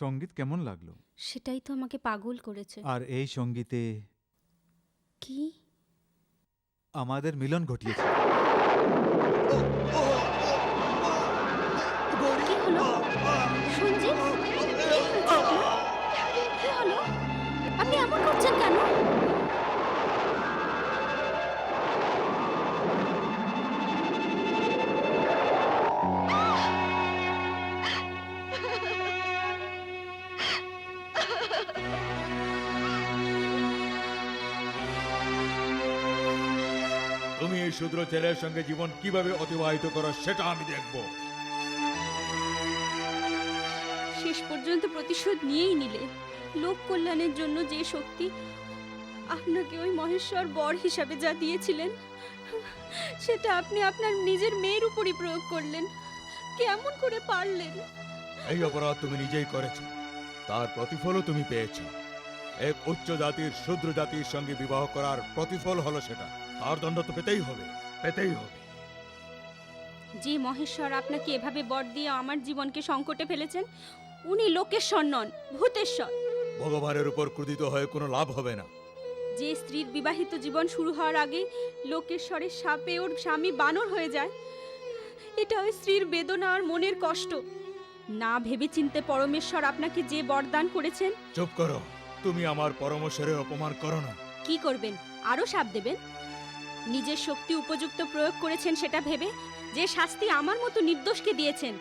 সঙ্গীত কেমন লাগলো? সেটাই তো আমাকে পাগল করেছে। আর এই সঙ্গীতে কি? আমাদের মিলন ঘটিয়েছে। কি হলো সঞ্জীব? কি হয়েছে আপনার? কি হলো? আপনি এমন করছেন কেন? তুমি এই শূদ্র ছেলের সঙ্গে জীবন কিভাবে অতিবাহিত করো সেটা আমি দেখব। শেষ পর্যন্ত প্রতিশোধ নিয়েই নিলে। লোক কল্যাণের জন্য যে শক্তি আপনাকে ওই মহেশ্বর বর হিসাবে যা দিয়েছিলেন, সেটা আপনি আপনার নিজের মেয়ের উপরই প্রয়োগ করলেন। কেমন করে পারলেন? এই অপরাধ তুমি নিজেই করেছো, তার প্রতিফলও তুমি পেয়েছো। এক উচ্চ জাতির শূদ্র জাতির সঙ্গে বিবাহ করার প্রতিফল হলো সেটা। তার দণ্ড তো পেতেই হবে, পেতেই হবে। যে মহেশ্বর আপনাকে এভাবে বর দিয়ে আমার জীবনকে সংকটে ফেলেছেন, উনি লোকেশ্বর নন, ভূতেশ্বর। ভগবানের উপর ক্রোধিত হয়ে কোনো লাভ হবে না। যে স্ত্রীর বিবাহিত জীবন শুরু হওয়ার আগে লোকেশ্বরের শাপে ওর স্বামী বানর হয়ে যায়, এটা ওই স্ত্রীর বেদনা আর মনের কষ্ট। না ভেবে চিনতে পরমেশ্বর আপনাকে যে বরদান করেছেন। চুপ করো, তুমি আমার পরমেশ্বরের অপমান করো না। কি করবেন? আরো শাপ দেবেন? নিজের শক্তি উপযুক্ত প্রয়োগ করেছেন সেটা ভেবে যে শাস্তি আমার মতো নির্দোষকে দিয়েছেন,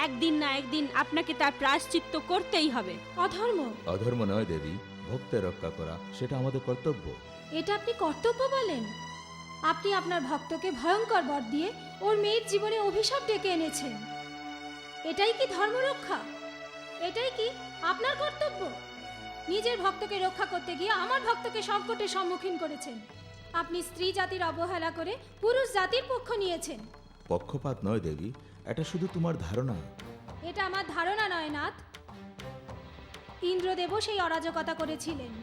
একদিন না একদিন আপনাকে তার প্রায়শ্চিত্ত করতেই হবে। অধর্ম। অধর্ম নয় দেবী, ভক্তের রক্ষা করা সেটা আমাদের কর্তব্য। এটা আপনি কর্তব্য বলেন? আপনি আপনার ভক্তকে ভয়ঙ্কর বর দিয়ে ওর মেয়ের জীবনে অভিশাপ ডেকে এনেছেন। এটাই কি ধর্মরক্ষা? এটাই কি আপনার কর্তব্য? নিজের ভক্তকে রক্ষা করতে গিয়ে আমার ভক্তকে সংকটের সম্মুখীন করেছেন। আপনি স্ত্রী জাতির অবহেলা করে পুরুষ জাতির পক্ষ নিয়েছেন। পক্ষপাত নয় দেবী, এটা শুধু তোমার ধারণা। এটা আমার ধারণা নয় নাথ। ইন্দ্রদেবও সেই অরাজকতা করেছিলেন,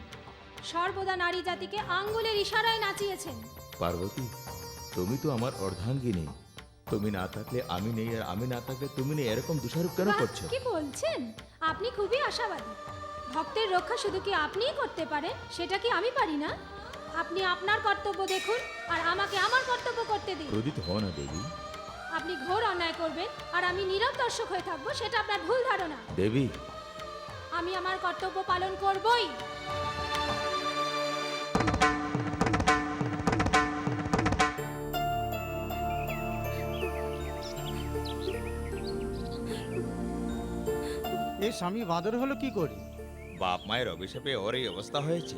সর্বদা নারী জাতিকে আঙ্গুলের ইশারায় নাচিয়েছেন। পার্বতী, তুমি তো আমার অর্ধাঙ্গিনী। তুমি না থাকলে আমি নেই, আর আমি না থাকলে তুমি নেই, এরকম দোষারোপ কেন বাহ, করছো? কি বলছেন? আপনি খুবই আশাবাদী। ভক্তের রক্ষা শুধু কি আপনিই করতে পারেন, সেটা কি আমি পারি না? আপনি আপনার কর্তব্য দেখুন, আর আমাকে আমার কর্তব্য করতে দিন। ক্রোধিত হও না দেবী। আপনি ঘোর অন্যায় করবেন আর আমি নীরব দর্শক হয়ে থাকবো, সেটা আপনার ভুল ধারণা। দেবী, আমি আমার কর্তব্য পালন করবই। এই স্বামী বাঁদর হলো কি করি? বাপ মায়ের অভিশাপে ওর এই অবস্থা হয়েছে।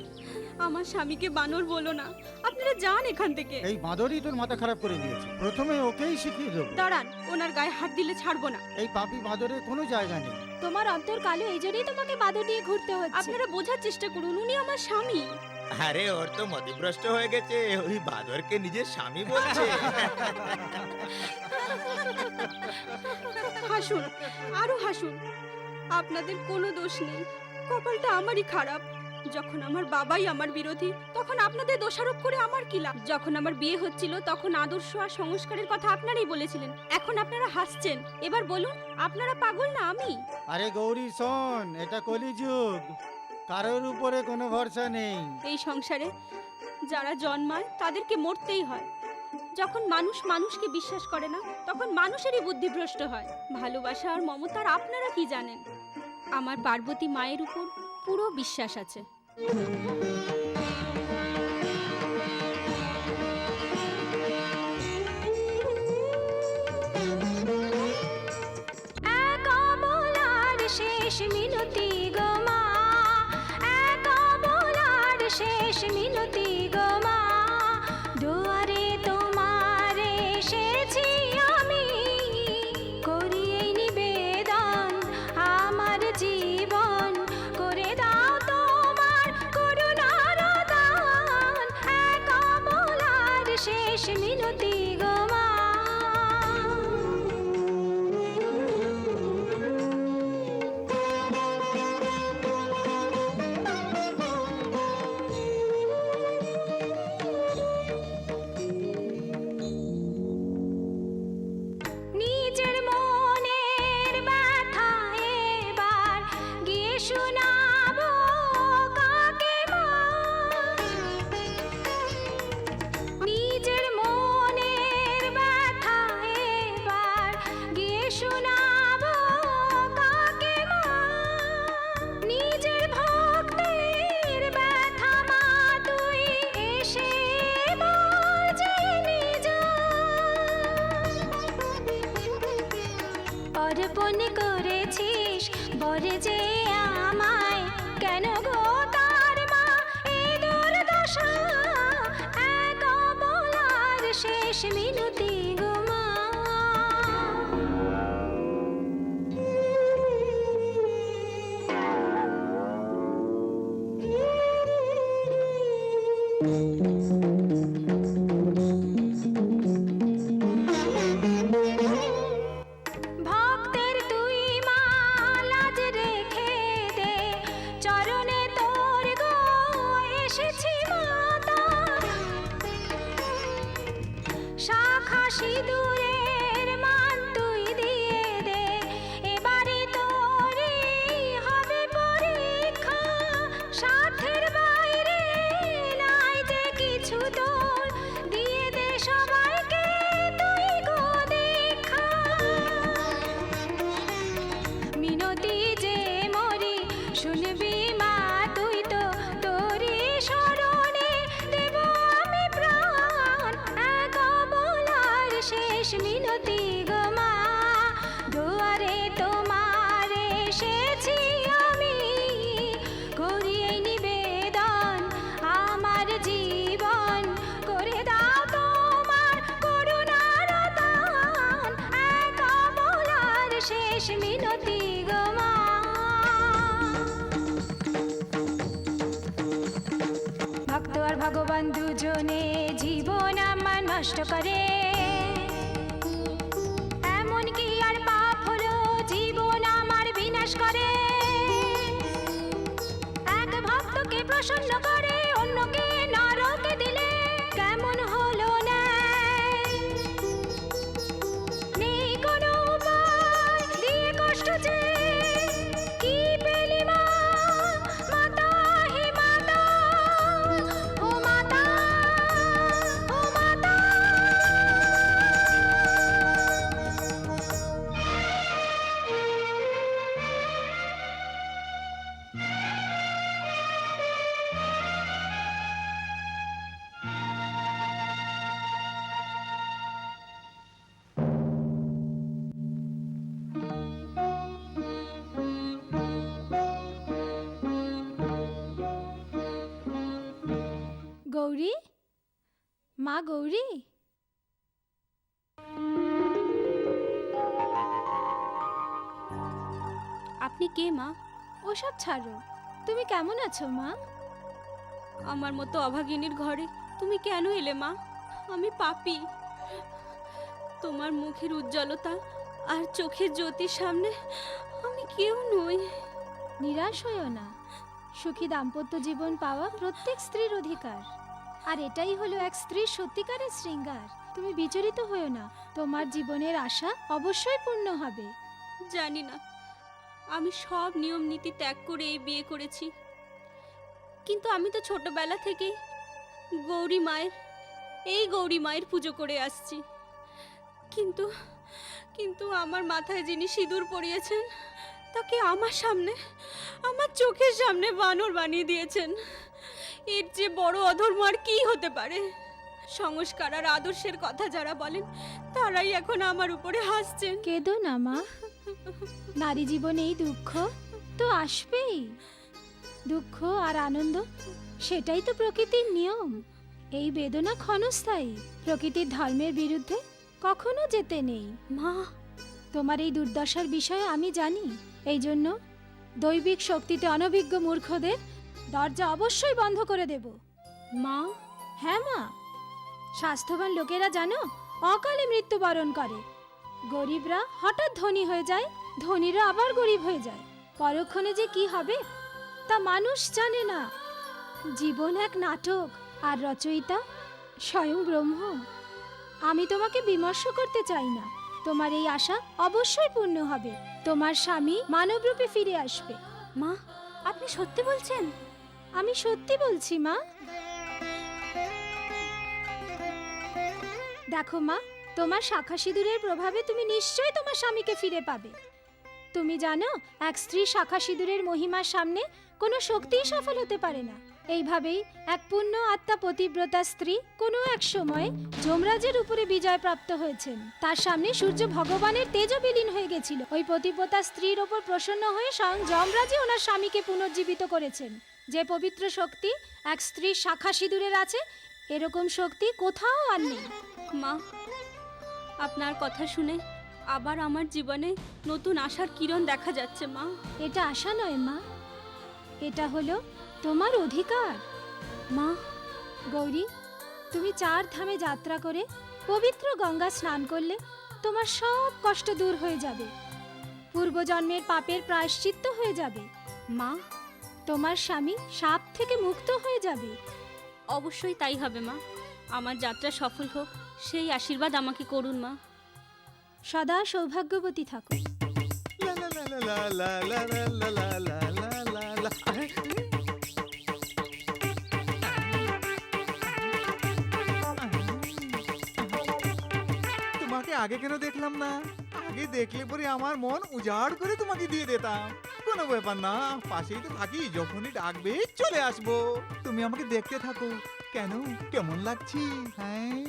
আমার স্বামীকে বানর বলো না, আপনারা যান এখান থেকে। এই বাঁদরই তোর মাথা খারাপ করে দিয়েছে। প্রথমে ওকেই শিখিয়ে দেবো। দাঁড়ান, ওনার গায়ে হাত দিলে ছাড়বো না। এই পাপী বাঁদরের কোনো জায়গা নেই। তোমার অন্তর কালো, এই জন্যই তোমাকে বাদর নিয়ে ঘুরতে হচ্ছে। আপনারা বোঝার চেষ্টা করুন, উনি আমার স্বামী। আরে ওর তো মতিভ্রষ্ট হয়ে গেছে, ওই বাদরকে নিজের স্বামী বলছে। হাসুন, আরো হাসুন। আপনাদের কোনো দোষ নেই, কপালটা আমারই খারাপ। যখন আমার বাবাই আমার বিরোধী, তখন আপনাদের দোষারোপ করে আমার কি লাভ? যখন আমার বিয়ে হচ্ছিল তখন আদর্শ আর সংস্কারের কথা আপনারাই বলেছিলেন। এখন আপনারা হাসছেন। এবার বলুন, আপনারা পাগল না আমি? আরে গৌরী শোন, এটা কলিযুগ, কারোর উপরে কোনো ভরসা নেই। এই সংসারে যারা জন্মায় তাদেরকে মরতেই হয়। যখন মানুষ মানুষকে বিশ্বাস করে না, তখন মানুষেরই বুদ্ধিভ্রষ্ট হয়। ভালোবাসা আর মমতার আপনারা কি জানেন? আমার পার্বতী মায়ের উপর পুরো বিশ্বাস আছে। এক অবলার শেষ মিনতি গো মা, এক অবলার শেষ মিনতি গো মা, দুয়ারে তোমার এসেছি আমি, করি এই নিবেদন আমার জীবন, করে দাও তোমার করুণার দান, এক অবলার শেষ মিনতি গো মা। নিজের মনের ব্যথা এবার গিয়ে শোনাবো কাকে মা, নিজের মনের ব্যথা এবার গিয়ে শোনাবো কাকে মা, নিজের ভক্তের ব্যথা মা তুই এসে বল জেনে যা, অর্পণ করেছিস বরে যে আমায়, কেন গো তার মা এই দুর্দশা, এক অবলার শেষ মিনতি গো মা। ভক্তের তুই মা লাজ রেখে দে, চরণে তোর গো এসেছি মাতা, শাখা সিঁদুরের মান তুই দিয়ে দে, এবারে তোরই হবে পরীক্ষা, সাধ্যের বাইরে নাই যে কিছু তোর, দিয়ে দে সবাইকে তুই গো দেখা, মিনতি যে মরি শুনবি মা তুই তো, তোরই শরণে দেব আমি প্রাণ, এক অবলার শেষ মিনতি গো মা, দুয়ারে তোমার এসেছি আমি, করি এই নিবেদন আমার জীবন, করে দাও তোমার করুণার দান, এক অবলার শেষ মিনতি গো মা। ভক্ত আর ভগবান দুজনে জীবন আমার নষ্ট করে, এমন কি আর পাপ হলো জীবন আমার বিনাশ করে, এক ভক্তকে প্রসন্ন করে অন্যকে নরকে দিলে কেমন হলো ন্যায়, নেই কোনো উপায় দিয়ে কষ্ট যে কি পেলি মা, মাতা হে মাতা, ও মাতা, ও মাতা। গৌরী, মা গৌরী, আপনি কে মা? ওসব ছাড়ো, তুমি কেমন আছো মা? আমার মতো অভাগিনীর ঘরে তুমি কেন এলে মা? আমি পাপী, তোমার মুখের উজ্জ্বলতা আর চোখের জ্যোতির সামনে আমি কেউ নই। নিরাশ হইও না, সুখী দাম্পত্য জীবন পাওয়া প্রত্যেক স্ত্রীর অধিকার, আর এটাই হলো এক স্ত্রীর সত্যিকারের শৃঙ্গার। তুমি বিচলিত হইও না, তোমার জীবনের আশা অবশ্যই পূর্ণ হবে। জানি না, আমি সব নিয়ম নীতি ত্যাগ করে এই বিয়ে করেছি, কিন্তু আমি তো ছোটবেলা থেকেই গৌরী মায়ের পুজো করে আসছি। কিন্তু আমার মাথায় যিনি সিঁদুর পরিয়েছেন তাকে আমার সামনে, আমার চোখের সামনে বানর বানিয়ে দিয়েছেন। এর যে বড় অধর্ম আর কি হতে পারে? সংস্কার আর আদর্শের কথা যারা বলেন তারাই এখন আমার উপরে হাসছেন। কেঁদো না মা, নারী জীবনে এই দুঃখ তো আসবেই। দুঃখ আর আনন্দ সেটাই তো প্রকৃতির নিয়ম। এই বেদনা ক্ষণস্থায়ী, প্রকৃতির ধর্মের বিরুদ্ধে কখনো যেতে নেই। মা, তোমার এই দুর্দশার বিষয়ে আমি জানি, এই জন্য দৈবিক শক্তিতে অনভিজ্ঞ মূর্খদের দরজা অবশ্যই বন্ধ করে দেব। মা, হ্যাঁ মা, স্বাস্থ্যবান লোকেরা জানো অকালে মৃত্যুবরণ করে, গরিবরা হঠাৎ ধনী হয়ে যায়, ধনীরা আবার গরিব হয়ে যায়। পরক্ষণে যে কি হবে তা মানুষ জানে না। জীবন এক নাটক, আর রচয়িতা স্বয়ং ব্রহ্ম। আমি তোমাকে বিমর্ষ করতে চাই না, তোমার এই আশা অবশ্যই পূর্ণ হবে। তোমার স্বামী মানবরূপে ফিরে আসবে। মা, আপনি সত্যি বলছেন? আমি সত্যি বলছি মা। দেখো মা, তোমার শাখা সিঁদুরের প্রভাবে তুমি নিশ্চয়ই তোমার স্বামীকে ফিরে পাবে। তুমি জানো, এক স্ত্রী শাখা সিঁদুরের মহিমার সামনে কোনো শক্তিই সফল হতে পারে না। এইভাবেই এক পূর্ণ আত্মা পতিব্রতা স্ত্রী কোনো এক সময় যমরাজের উপরে বিজয় প্রাপ্ত হয়েছেন। তার সামনে সূর্য ভগবানের তেজও বিলীন হয়ে গেছিল। ওই পতিব্রতা স্ত্রীর ওপর প্রসন্ন হয়ে স্বয়ং যমরাজই ওনার স্বামীকে পুনর্জীবিত করেছেন। যে পবিত্র শক্তি এক স্ত্রীর শাখা সিঁদুরের আছে, এরকম শক্তি কোথাও আর নেই। মা, আপনার কথা শুনে আবার আমার জীবনে নতুন আশার কিরণ দেখা যাচ্ছে। মা, এটা আশা নয় মা, এটা হলো তোমার অধিকার। মা, গৌরী, তুমি 4 ধামে যাত্রা করে পবিত্র গঙ্গা স্নান করলে তোমার সব কষ্ট দূর হয়ে যাবে, পূর্বজন্মের পাপের প্রায়শ্চিত্ত হয়ে যাবে। মা, তোমার স্বামী সাপ থেকে মুক্ত হয়ে যাবে। অবশ্যই তাই হবে মা। আমার যাত্রা সফল হোক সেই আশীর্বাদ আমাকে করুন মা। সদা সৌভাগ্যবতী থাকো। তোমাকে আগে কেন দেখলাম না? আগে দেখলে পরে আমার মন উজাড় করে তোমাকে দিয়ে দিতাম। কোনো ব্যাপার না, পাশেই তো থাকি, যখনই ডাকবে চলে আসবো। তুমি আমাকে দেখতে থাকো। কেন, কেমন লাগছি? হ্যাঁ,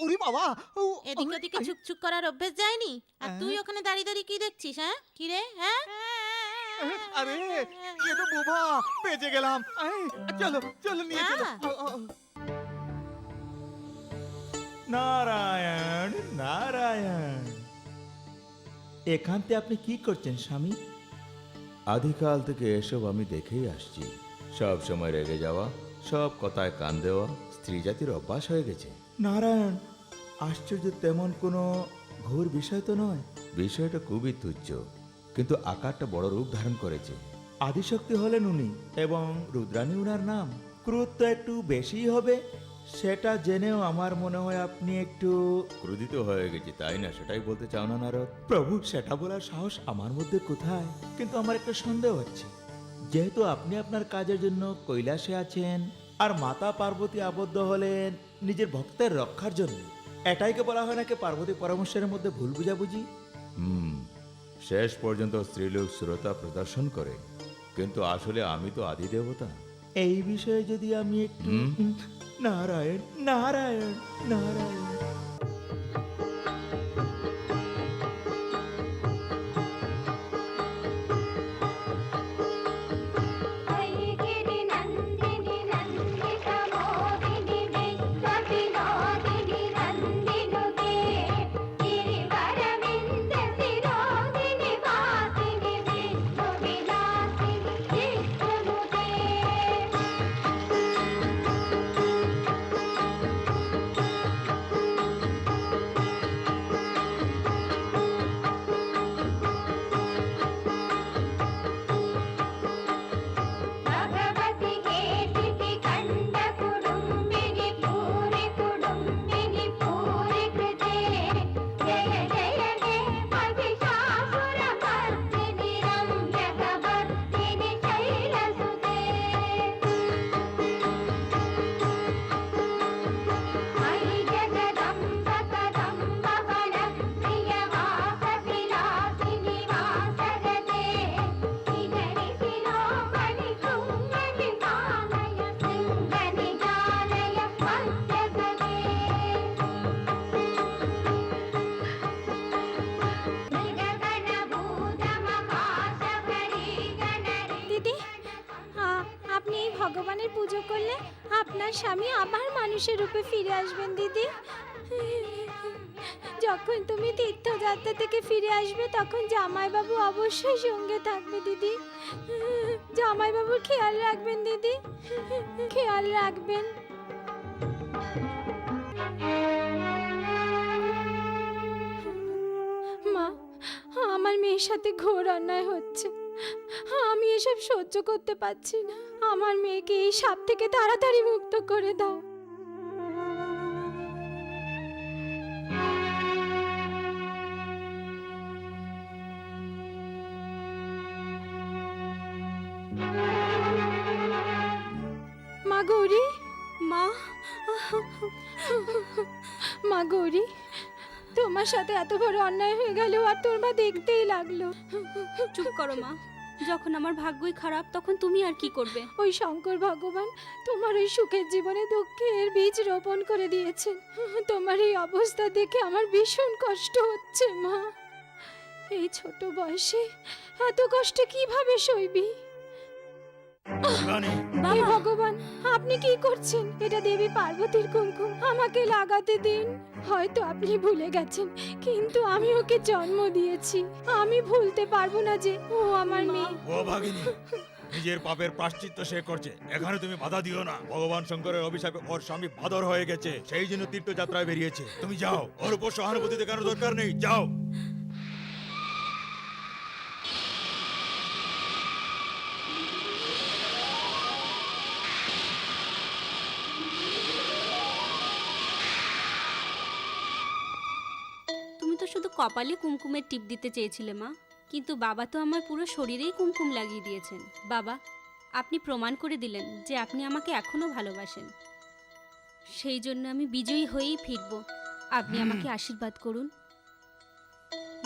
ওরে বাবা, এদিক ওদিকে ছুকছুক করার অভ্যেস যায়নি? আর তুই ওখানে দাঁড়িয়ে দাঁড়িয়ে কি দেখছিস? হ্যাঁ, কি রে? হ্যাঁ, আরে এ তো বোবা, বেঁচে গেলাম। চলো চলো, নিয়ে চলো। নারায়ণ নারায়ণ। এখানতে আপনি কি করছেন স্বামী? আদিকাল থেকে এসব আমি দেখেই আসছি। সব সময় রেগে যাওয়া, সব কথায় কান দেওয়া স্ত্রী জাতির অভ্যাস হয়ে গেছে। নারায়ণ, আশ্চর্য, তেমন কোনো ঘোর বিষয় তো নয়। বিষয়টা খুবই তুচ্ছ, কিন্তু আকারটা বড় রূপ ধারণ করেছে। আদিশক্তি হলেন উনি, এবং রুদ্রাণী উনার নাম। ক্রোধ তো একটু বেশিই হবে, সেটা জেনেও আমার মনে হয় আপনি একটু ক্রোধিত হয়ে গেছি, তাই না? সেটাই বলতে চাও না নারদ? প্রভু, সেটা বলার সাহস আমার মধ্যে কোথায়? কিন্তু আমার একটা সন্দেহ হচ্ছে, যেহেতু আপনি আপনার কাজের জন্য কৈলাসে আছেন, আর মাতা পার্বতী আবদ্ধ হলেন নিজের ভক্তের রক্ষার জন্য, এটাইকে বলা হয় নাকি পার্বতী পরামর্শের মধ্যে ভুল বুঝাবুঝি? শেষ পর্যন্ত স্ত্রীলোক শ্রোতা প্রদর্শন করে, কিন্তু আসলে আমি তো আদি দেবতা। এই বিষয়ে যদি আমি একটু নারায়ণ নারায়ণ নারায়ণ। স্বামীর পুজো করলে আপনার স্বামী আবার মানুষের রূপে ফিরে আসবেন দিদি। যখন তুমি তীর্থযাত্রা থেকে ফিরে আসবে তখন জামাইবাবু অবশ্যই সঙ্গে থাকবে দিদি। জামাইবাবুর খেয়াল রাখবেন দিদি, খেয়াল রাখবেন। মা, আমার মেয়ের সাথে ঘোর অন্যায় হচ্ছে, আমি এসব সহ্য করতে পারছি না। আমার মেয়েকে এই সাপ থেকে তাড়াতাড়ি মুক্ত করে দাও। মা গৌরী, মা, মা গৌরী, তোমার সাথে এত বড় অন্যায় হয়ে গেল আর তোর মা দেখতেই লাগলো। চুপ করো মা, যখন আমার ভাগ্যই খারাপ তখন তুমি আর কি করবে? ওই শঙ্কর ভগবান তোমার ওই সুখের জীবনে দুঃখের বীজ রোপণ করে দিয়েছেন। তোমার এই অবস্থা দেখে আমার ভীষণ কষ্ট হচ্ছে মা। এই ছোট বয়সে এত কষ্ট কিভাবে সইবি? হে ভগবান, আপনি কি করছেন? এটা দেবী পার্বতীর কুমকুম, আমাকে লাগাতে দিন। হয়তো আপনি ভুলে গেছেন, কিন্তু আমি ওকে জন্ম দিয়েছি। আমি ভুলতে পারবো না যে ও আমার মেয়ে। ও ভাগিনী, নিজের পাপের প্রায়শ্চিত্ত সে করছে, এখানে তুমি বাধা দিও না। ভগবান শঙ্করের অভিশাপে ওর স্বামী বাদর হয়ে গেছে, সেই জন্য তীর্থযাত্রায় বেরিয়েছে। তুমি যাও, ওর উপর সহানুভূতি দেখানোর দরকার নেই, যাও। তুমি তো শুধু কপালে কুমকুমের টিপ দিতে চেয়েছিলে মা, কিন্তু বাবা তো আমার পুরো শরীরেই কুমকুম লাগিয়ে দিয়েছেন। বাবা, আপনি প্রমাণ করে দিলেন যে আপনি আমাকে এখনো ভালোবাসেন। সেই জন্য আমি বিজয়ী হয়েই ফিরব। আপনি আমাকে আশীর্বাদ করুন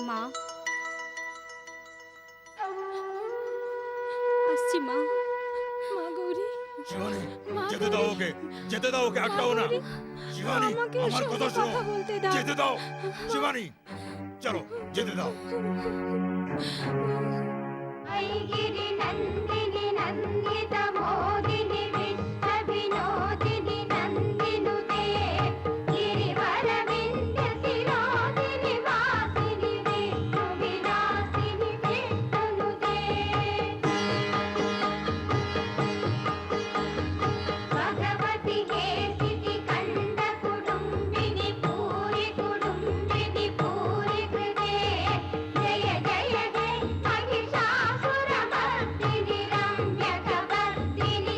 মা। আসছি মা। মা গৌরী, শিবানী, মা যেতে দাও ওকে, যেতে দাও ওকে, আটকাও না। শিবানী, আমাকে ওর আমার সঙ্গে কথা শোনো, কথা বলতে দাও। যেতে দাও। শিবানী, চলো, যেতে দাও। ऐगिरि नन्दिनि नन्दित मोदिनि विश्व विनोदिनि नन्दिनुते गिरिवर विन्ध्य शिरोदिनि वासिनि विष्णु विलासिनि विष्णुनुते भगवति हेसिति कण्ड कुटुम्बिनि पूरि कुटुम्बिनि पूरि कृते जय जय जय महिषासुरमर्दिनि रम्यकवर्दिनि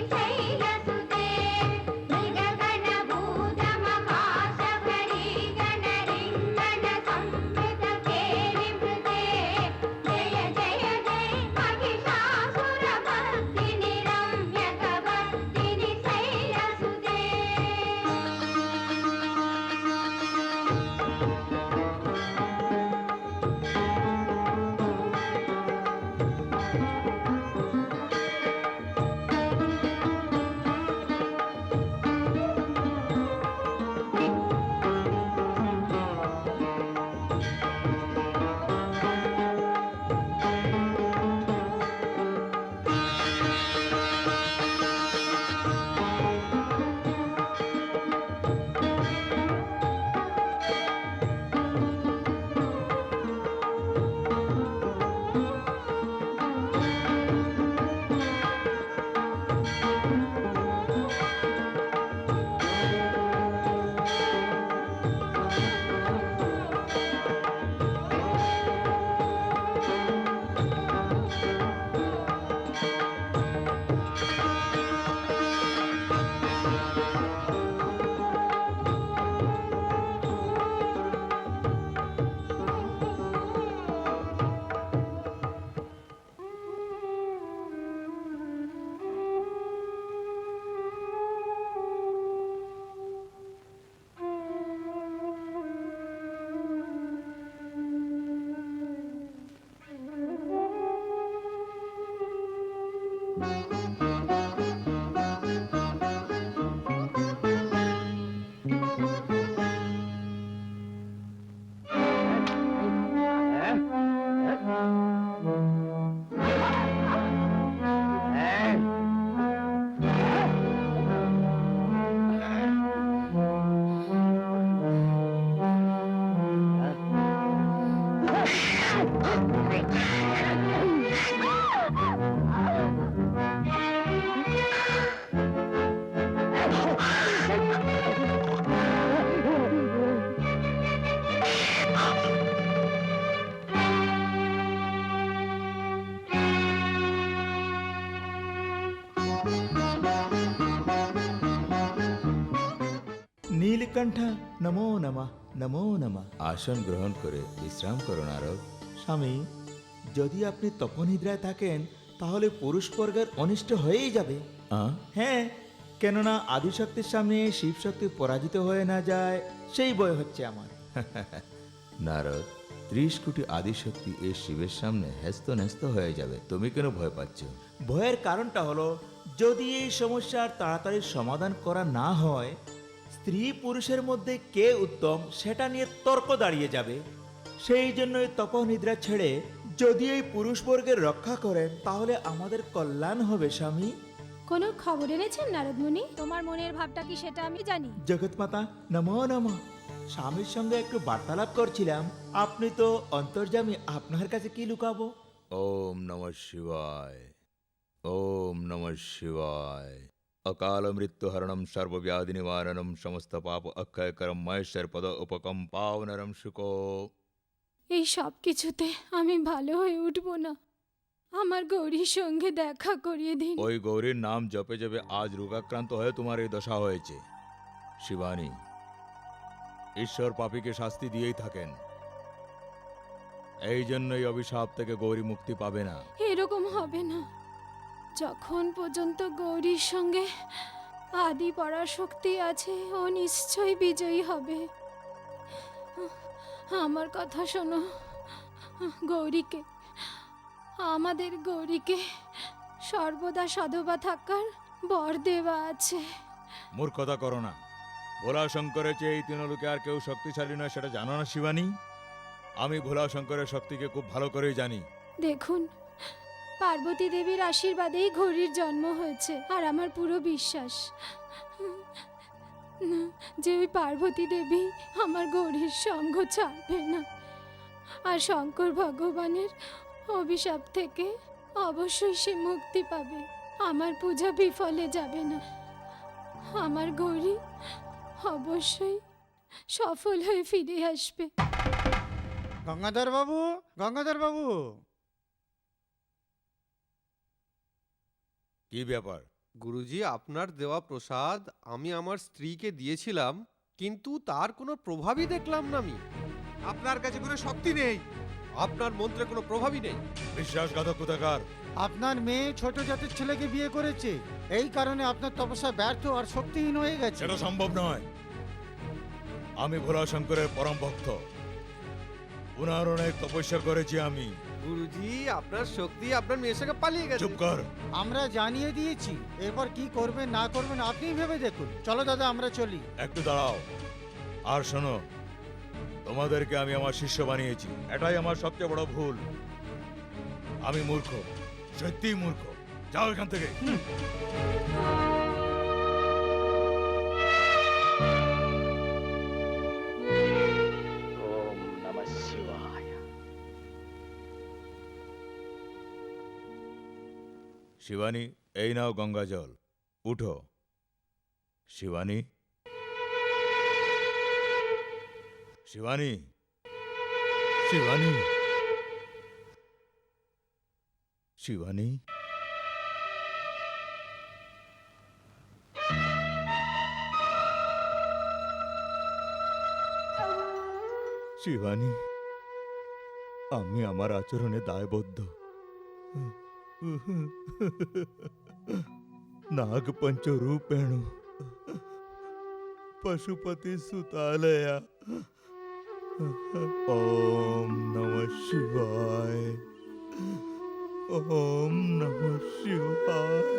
নীলকণ্ঠ নমো নমঃ নমো নমঃ। আসন গ্রহণ করে বিশ্রাম করো নারদ। স্বামী, যদি আপনি তপনিদ্রায় থাকেন তাহলে পুরুষ বর্গের অনিষ্ট হয়েই যাবে। হ্যাঁ, কেননা আদিশক্তির সামনে শিবশক্তি পরাজিত হয়ে না যায় সেই ভয় হচ্ছে আমার। নারদ, 30 কোটি আদিশক্তি এই শিবের সামনে হেস্ত ন্যস্ত হয়ে যাবে, তুমি কেন ভয় পাচ্ছ? ভয়ের কারণটা হলো, যদি এই সমস্যার তাড়াতাড়ি সমাধান করা না হয়, স্ত্রী পুরুষের মধ্যে কে উত্তম সেটা নিয়ে তর্ক দাঁড়িয়ে যাবে। সেই জন্যই তপনিদ্রা ছেড়ে যদি এই পুরুষ বর্গের রক্ষা করেন তাহলে আমাদের কল্যাণ হবে স্বামী। কোনো খবর এনেছেন নারদমুনি? তোমার মনের ভাবটা কি সেটা আমি জানি। জগৎমাতা নমো নমঃ। স্বামীর সঙ্গে একটু বার্তালাপ করছিলাম। আপনি তো অন্তর্যামী, আপনার কাছে কি লুকাবো? ওম নমঃ শিবায়, ওম নমঃ শিবায়। অকাল মৃত্যুহরণম সর্বব্যাধি নিবারণম সমস্ত পাপ অক্ষয়করম মহেশ্বর পদ উপকম পাবনরম শুকো। এই সব কিছুতে আমি ভালো হয়ে উঠবো না। আমার গৌরীর সঙ্গে দেখা করিয়ে দিন। ওই গৌরীর নাম জপে জপে আজ রোগাক্রান্ত হয়ে তোমার এই দশা হয়েছে। শিবানী, ঈশ্বর পাপীকে শাস্তি দিয়েই থাকেন, এই জন্যই অভিশাপ থেকে গৌরী মুক্তি পাবে না। এরকম হবে না। যখন পর্যন্ত গৌরীর সঙ্গে আদি পরাশক্তি আছে, ও নিশ্চয়ই বিজয়ী হবে। আমার কথা শোনো। গৌরীকে, আমাদের গৌরীকে সর্বদা সধবা থাকার বর দেওয়া আছে। মূর্খতা করো না। ভোলা শঙ্করের চেয়ে এই তিনলোকে আর কেউ শক্তিশালী নয়, সেটা জানো না শিবানী? আমি ভোলা শঙ্করের শক্তিকে খুব ভালো করেই জানি। দেখুন, পার্বতী দেবীর আশীর্বাদেই গৌরীর জন্ম হয়েছে, আর আমার পুরো বিশ্বাস যে ওই পার্বতী দেবী আমার গৌরীর সঙ্গ ছাড়বে না, আর শঙ্কর ভগবানের অভিশাপ থেকে অবশ্যই সে মুক্তি পাবে। আমার পূজা বিফলে যাবে না। আমার গৌরী অবশ্যই সফল হয়ে ফিরে আসবে। গঙ্গাধর বাবু, গঙ্গাধর বাবু। কি ব্যাপার? গুরুজি, আপনার দেওয়া প্রসাদ আমি আমার স্ত্রীকে দিয়েছিলাম, কিন্তু তার কোনো প্রভাবই দেখলাম না আমি। আপনার কাছে কোনো শক্তি নেই। আপনার মন্ত্রে কোনো প্রভাবই নেই। বিশ্বাসঘাতক কোথাকার! আপনার মেয়ে ছোট জাতের ছেলেকে বিয়ে করেছে, এই কারণে আপনার তপস্যা ব্যর্থ আর শক্তিহীন হয়ে গেছে। সেটা সম্ভব নয়। আমি ভোলা শঙ্করের পরম ভক্ত, উনার অনেক তপস্যা করেছি আমি। গুরুজি, আপনার শক্তি আপনার মেয়ের সঙ্গে পালিয়ে গেছে। চুপ কর। আমরা জানিয়ে দিয়েছি, এরপর কি করবেন না করবেন আপনিই ভেবে দেখুন। চলো দাদা, আমরা চলি। একটু দাঁড়াও আর শোনো, তোমাদেরকে আমি আমার শিষ্য বানিয়েছি, এটাই আমার সবচেয়ে বড় ভুল। আমি মূর্খ, সত্যিই মূর্খ। যাও এখান থেকে। ওম নমঃ শিবায়। শিবানী, এই নাও গঙ্গা জল, উঠো। শিবানী, শিবানী, শিবানী, শিবানী। শিবানী, আমি আমার আচরণে দায়বদ্ধ। नागपंचरूपेण पशुपति सुतालया। ओम नमः शिवाय, ओम नमः शिवाय।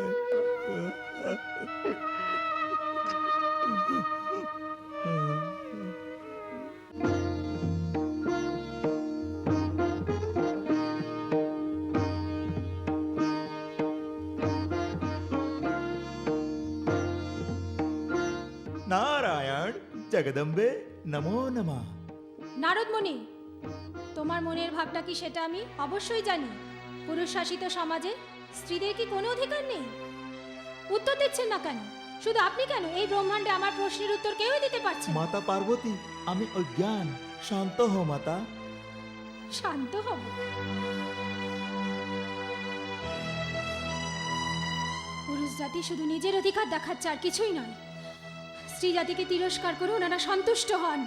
নারায়ণ জগদম্বে নমো নমঃ। নারদমণি, তোমার মনের ভাবটা কি সেটা আমি অবশ্যই জানি। পুরুষ শাসিত সমাজে স্ত্রীদের কি কোনো অধিকার নেই? উত্তর দিচ্ছেন না কেন? শুধু আপনি কেন, এই ব্রহ্মাণ্ডে আমার প্রশ্নের উত্তর কেউই দিতে পারছে না। মাতা পার্বতী, আমি অজ্ঞান, শান্ত হও মাতা। শান্ত হব? পুরুষ জাতি শুধু নিজের অধিকার দেখাচ্ছে, আর কিছুই নয়। স্ত্রী জাতিকে তিরস্কার করে ওনারা সন্তুষ্ট হন।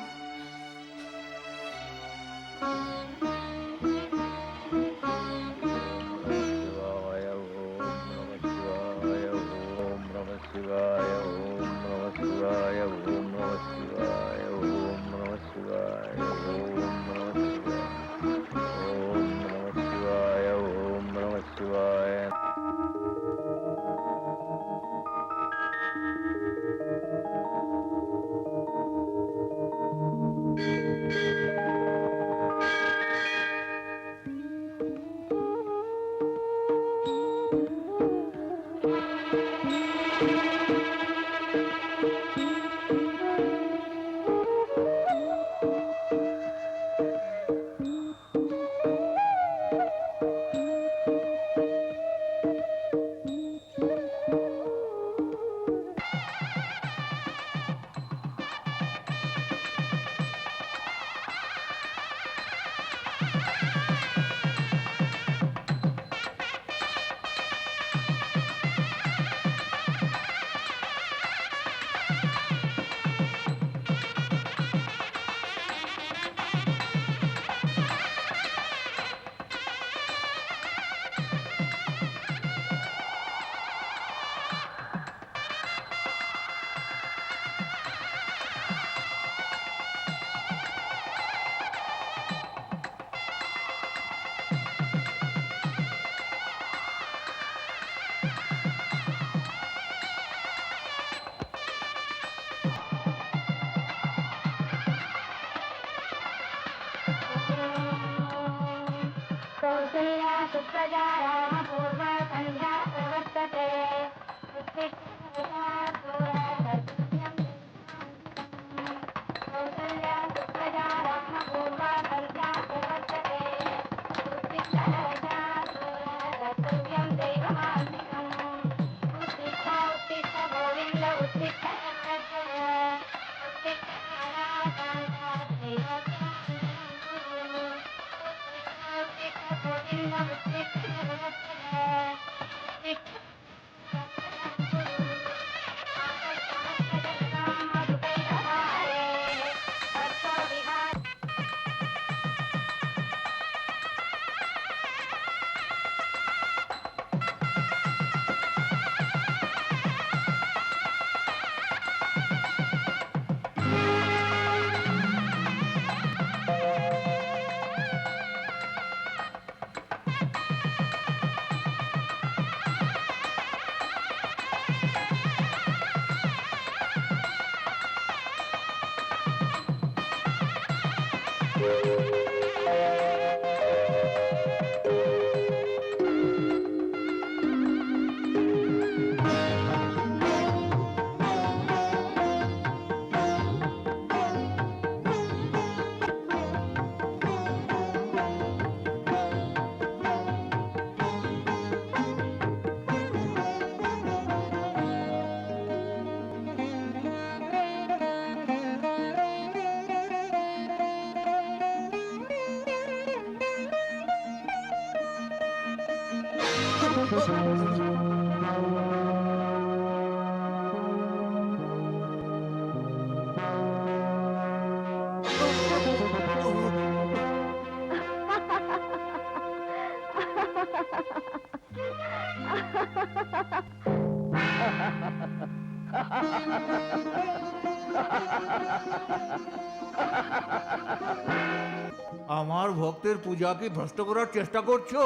আমার ভক্তের পূজা কি ভ্রষ্ট করার চেষ্টা করছো?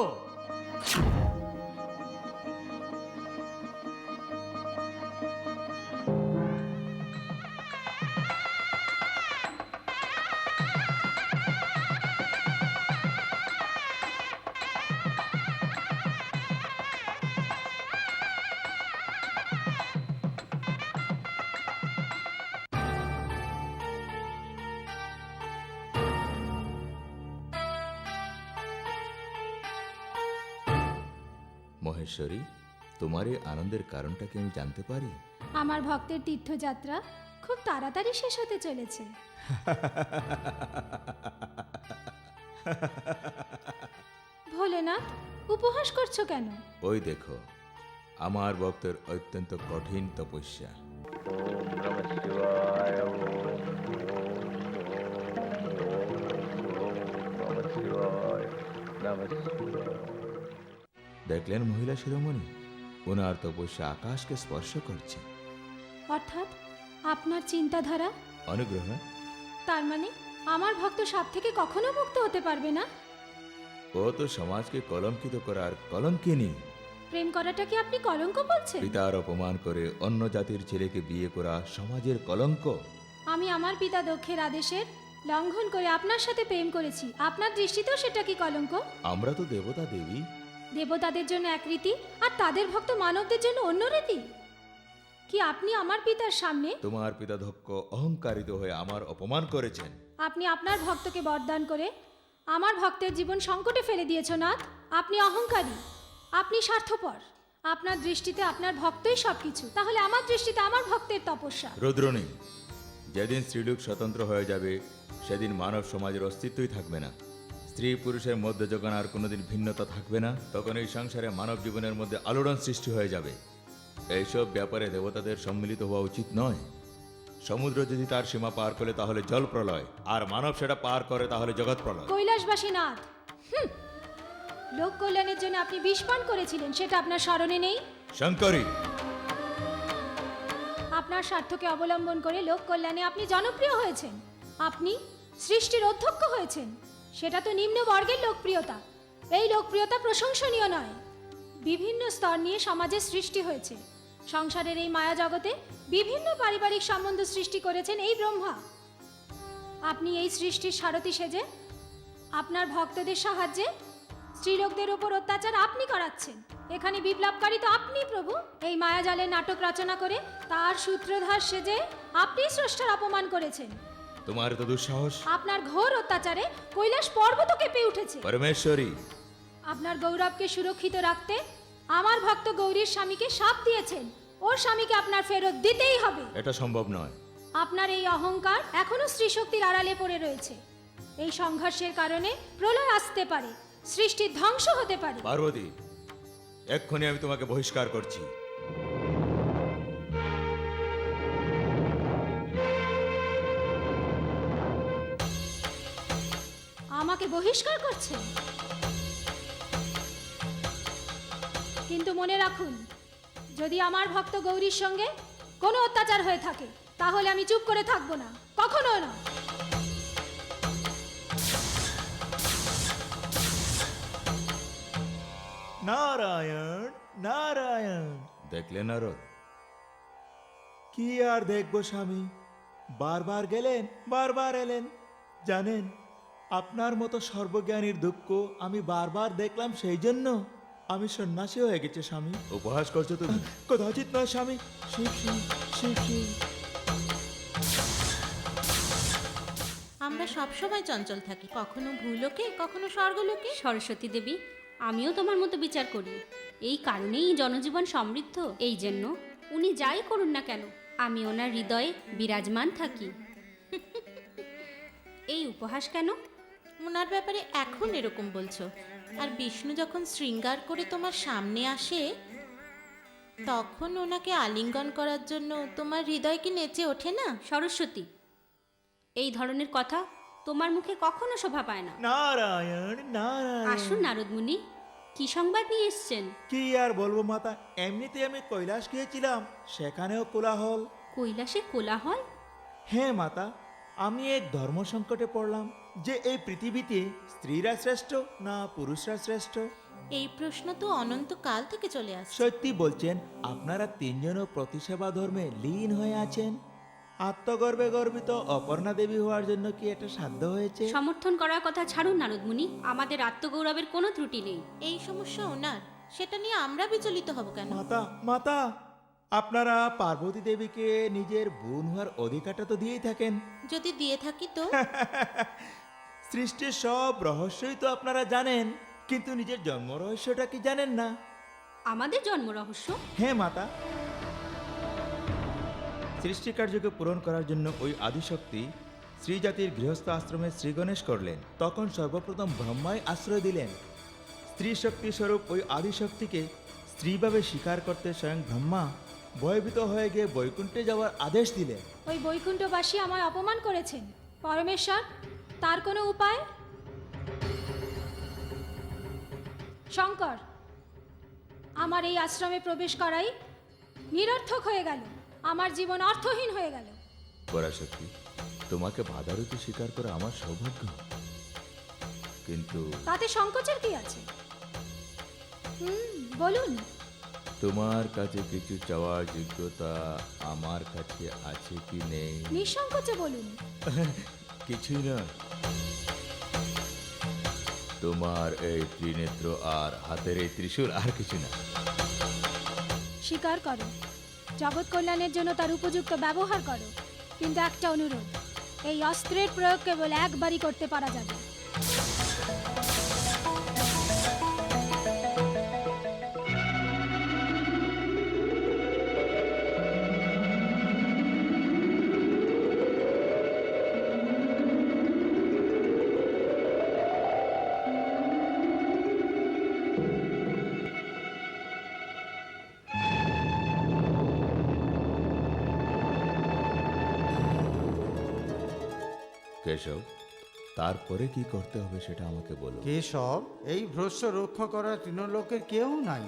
মহেশ্বরী, তোমার এই আনন্দের কারণটা কি আমি জানতে পারি? আমার ভক্তের তীর্থযাত্রা খুব তাড়াতাড়ি শেষ হতে চলেছে। ভোলেনাথ, উপহাস করছো কেন? ওই দেখো, আমার ভক্তের অত্যন্ত কঠিন তপস্যা। দেখলেন মহিলা শিরোমণি, ওনার তপস্যা আকাশকে স্পর্শ করছে। অর্থাৎ আপনার চিন্তাধারা, অনুগ্রহ। তার মানে আমার ভক্ত সাপ থেকে কখনো মুক্ত হতে পারবে না? ও তো সমাজকে কলঙ্কিত করার কলঙ্কিনী। প্রেম করাটা কি আপনি কলঙ্ক বলছেন? পিতার অপমান করে অন্য জাতির ছেলেকে বিয়ে করা সমাজের কলঙ্ক। আমি আমার পিতা দক্ষের আদেশের লঙ্ঘন করে আপনার সাথে প্রেম করেছি, আপনার দৃষ্টিতেও সেটা কি কলঙ্ক? আমরা তো দেবতা দেবী। দেবতাদের জন্য এক রীতি আর তাদের ভক্ত মানবদের জন্য অন্য রীতি। কি আপনি আমার পিতার সামনে? তোমার পিতা দক্ষ অহংকারিত হয়ে আমার অপমান করেছেন। আপনি আপনার ভক্তকে বরদান করে আমার ভক্তের জীবন সংকটে ফেলে দিয়েছ নাথ। আপনি অহংকারী, আপনি স্বার্থপর। আপনার দৃষ্টিতে আপনার ভক্তই সবকিছু, তাহলে আমার দৃষ্টিতে আমার ভক্তের তপস্যা। রুদ্রণী, যেদিন স্ত্রীলোক স্বতন্ত্র হয়ে যাবে সেদিন মানব সমাজের অস্তিত্বই থাকবে না। স্ত্রী পুরুষের মধ্যে যখন আর কোনোদিন ভিন্নতা থাকবে না, তখন এই সংসারে মানব জীবনের মধ্যে আলোড়ন সৃষ্টি হয়ে যাবে। এইসব ব্যাপারে দেবতাদের সম্মিলিত হওয়া উচিত নয়। সমুদ্র যদি তার সীমা পার করে তাহলে জল প্রলয়, আর মানব সেটা পার করে তাহলে জগৎ প্রলয়। কৈলাসবাসী নাথ, লোক কল্যাণের জন্য আপনি বিষ পান করেছিলেন, সেটা আপনার স্মরণে নেই? শঙ্করী, আপনার স্বার্থকে অবলম্বন করে লোক কল্যাণে আপনি জনপ্রিয় হয়েছেন, আপনি সৃষ্টির অধ্যক্ষ হয়েছেন। সেটা তো নিম্ন বর্গের লোকপ্রিয়তা। এই লোকপ্রিয়তা প্রশংসনীয় নয়। বিভিন্ন স্তর নিয়ে সমাজের সৃষ্টি হয়েছে। সংসারের এই মায়া জগতে বিভিন্ন পারিবারিক সম্বন্ধ সৃষ্টি করেছেন এই ব্রহ্মা। আপনি এই সৃষ্টির সারথি সেজে আপনার ভক্তদের সাহায্যে স্ত্রীলোকদের উপর অত্যাচার আপনি করাচ্ছেন। এখানে বিপ্লবকারী তো আপনি প্রভু। এই মায়াজালের নাটক রচনা করে তার সূত্রধার সেজে আপনি স্রষ্টার অপমান করেছেন। তোমার তো দুঃসাহস। আপনার ঘোর অত্যাচারে কৈলাস পর্বত কেঁপে উঠেছে। পরমেশ্বরী, আপনার গৌরবকে সুরক্ষিত রাখতে আমার ভক্ত গৌরীর স্বামীকে শাপ দিয়েছেন। ওর স্বামীকে আপনার ফেরত দিতেই হবে। এটা সম্ভব নয়। আপনার এই অহংকার এখনো স্ত্রী শক্তির আড়ালে পড়ে রয়েছে। এই সংঘর্ষের কারণে প্রলয় আসতে পারে, সৃষ্টির ধ্বংস হতে পারে। পার্বতী, এক্ষুনি আমি তোমাকে বহিষ্কার করছি। আমাকে বহিষ্কার করছেন? কিন্তু মনে রাখুন, যদি আমার ভক্ত গৌরীর সঙ্গে কোনো অত্যাচার হয়ে থাকে তাহলে আমি চুপ করে থাকবো না, কখনো না। নারায়ণ নারায়ণ। দেখলে নারদ? কি আর দেখবো স্বামী, বারবার গেলেন বারবার এলেন। জানেন, আপনার মতো সর্বজ্ঞানীর দুঃখ আমি বারবার দেখলাম, সেই জন্য আমি সন্ন্যাসী হয়ে গেছে স্বামী। উপহাস করছো তুমি? কদাচিৎ নয় স্বামী। শিব শিব শিব শিব। আমরা সবসময় চঞ্চল থাকি, কখনো ভূলোকে কখনো স্বর্গলোকে। সরস্বতী দেবী, আমিও তোমার মতো বিচার করি। এই কারণেই জনজীবন সমৃদ্ধ। এই জন্য উনি যাই করুন না কেন, আমি ওনার হৃদয়ে বিরাজমান থাকি। এই উপহাস কেন? ওনার ব্যাপারে এখন এরকম বলছো, আর বিষ্ণু যখন শৃঙ্গার করে তোমার সামনে আসে তখন ওনাকে আলিঙ্গন করার জন্য তোমার হৃদয় কি নেচে ওঠে না? সরস্বতী, এই ধরনের কথা তোমার মুখে কখনো শোভা পায় না। নারায়ণ নারায়ণ। আসুন নারদ মুনি, কি সংবাদ নিয়ে এসছেন? কি আর বলবো মাতা, এমনিতে আমি কৈলাস গিয়েছিলাম, সেখানেও কোলাহল। কৈলাসে কোলাহল? হ্যাঁ মাতা, আমি এক ধর্ম সংকটে পড়লাম যে এই পৃথিবীতে স্ত্রীরা শ্রেষ্ঠ না পুরুষরা শ্রেষ্ঠ। এই প্রশ্ন তো অনন্তকাল থেকে চলে আসছে। সত্যি বলছেন, আপনারা তিনজনও প্রতিসেবা ধর্মে লীন হয়ে আছেন। আত্মগর্বে গর্বিত অপর্ণা দেবী হওয়ার জন্য কি এটা সাধ্য হয়েছে? সমর্থন করার কথা ছাড়ুন নারদ মুনি, আমাদের আত্মগৌরবের কোনো ত্রুটি নেই। এই সমস্যা ওনার, সেটা নিয়ে আমরা বিচলিত হব কেন? মাতা মাতা, আপনারা পার্বতী দেবীকে নিজের বোন হওয়ার অধিকারটা তো দিয়েই থাকেন। যদি দিয়ে থাকি তো? সৃষ্টির সব রহস্যই তো আপনারা জানেন, কিন্তু নিজের জন্ম রহস্যটা কি জানেন না? আমাদের জন্ম রহস্য? হ্যাঁ মাতা, সৃষ্টিকার্যকে পূরণ করার জন্য ওই আদিশক্তি শ্রীজাতির গৃহস্থ আশ্রমে শ্রীগণেশ করলেন। তখন সর্বপ্রথম ব্রহ্মাই আশ্রয় দিলেন। স্ত্রী শক্তি স্বরূপ ওই আদিশক্তিকে স্ত্রীভাবে স্বীকার করতে স্বয়ং ব্রহ্মা ভয়ভীত হয়ে গিয়ে বৈকুণ্ঠে যাওয়ার আদেশ দিলেন। ওই বৈকুণ্ঠবাসী আমায় অপমান করেছেন। পরমেশ্বর, তার কোনো উপায়? শঙ্কর, আমার এই আশ্রমে প্রবেশ করাই নিরর্থক হয়ে গেল, আমার জীবন অর্থহীন হয়ে গেল। পরাশক্তি, তোমাকে বাধারুতি স্বীকার করা আমার সৌভাগ্য, কিন্তু তাতে সংকোচের কি আছে? বলুন। তোমার কাছে কিছু চাওয়ার যোগ্যতা আমার কাছে আছে কি নেই? নিঃসংকোচে বলুন। কিছুই না, তোমার এই ত্রিনেত্র আর হাতের এই ত্রিশূল, আর কিছু না। স্বীকার করো, জগৎ কল্যাণের জন্য তার উপযুক্ত ব্যবহার করো, কিন্তু একটা অনুরোধ, এই অস্ত্রের প্রয়োগ কেবল একবারই করতে পারা যাবে। কেশব, তারপরে কি করতে হবে সেটা আমাকে বলো। কেশব, এই ভ্রষ্য রক্ষা করা তৃণলোকের কেউ নাই।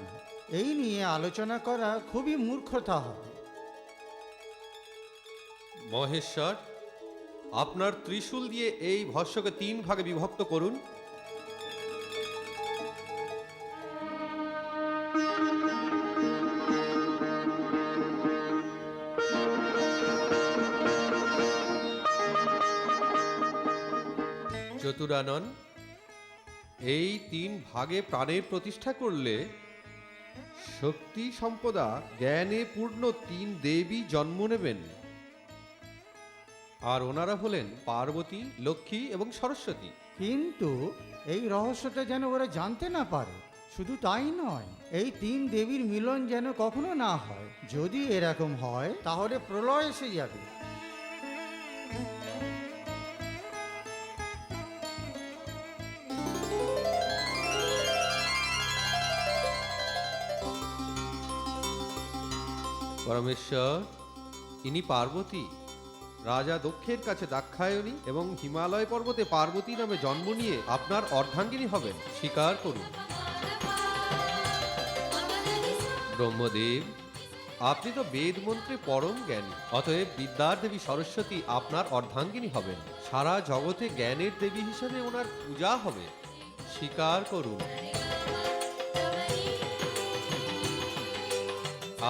এই নিয়ে আলোচনা করা খুবই মূর্খতা হবে। মহেশ্বর, আপনার ত্রিশূল দিয়ে এই ভস্যকে 3 ভাগে বিভক্ত করুন। চতুরানন, এই 3 ভাগে প্রাণের প্রতিষ্ঠা করলে শক্তি সম্পদা জ্ঞানে পূর্ণ 3 দেবী জন্ম নেবেন। আর ওনারা হলেন পার্বতী, লক্ষ্মী এবং সরস্বতী। কিন্তু এই রহস্যটা যেন ওরা জানতে না পারে। শুধু তাই নয়, এই 3 দেবীর মিলন যেন কখনো না হয়। যদি এরকম হয় তাহলে প্রলয় এসে যাবে। পরমেশ্বর, ইনি পার্বতী, রাজা দক্ষের কাছে দাক্ষায়ণী এবং হিমালয় পর্বতে পার্বতী নামে জন্ম নিয়ে আপনার অর্ধাঙ্গিনী হবেন। স্বীকার করুন। ব্রহ্মদেব, আপনি তো বেদ মন্ত্রে পরম জ্ঞানী, অতএব বিদ্যার দেবী সরস্বতী আপনার অর্ধাঙ্গিনী হবেন। সারা জগতে জ্ঞানের দেবী হিসেবে ওনার পূজা হবে। স্বীকার করুন।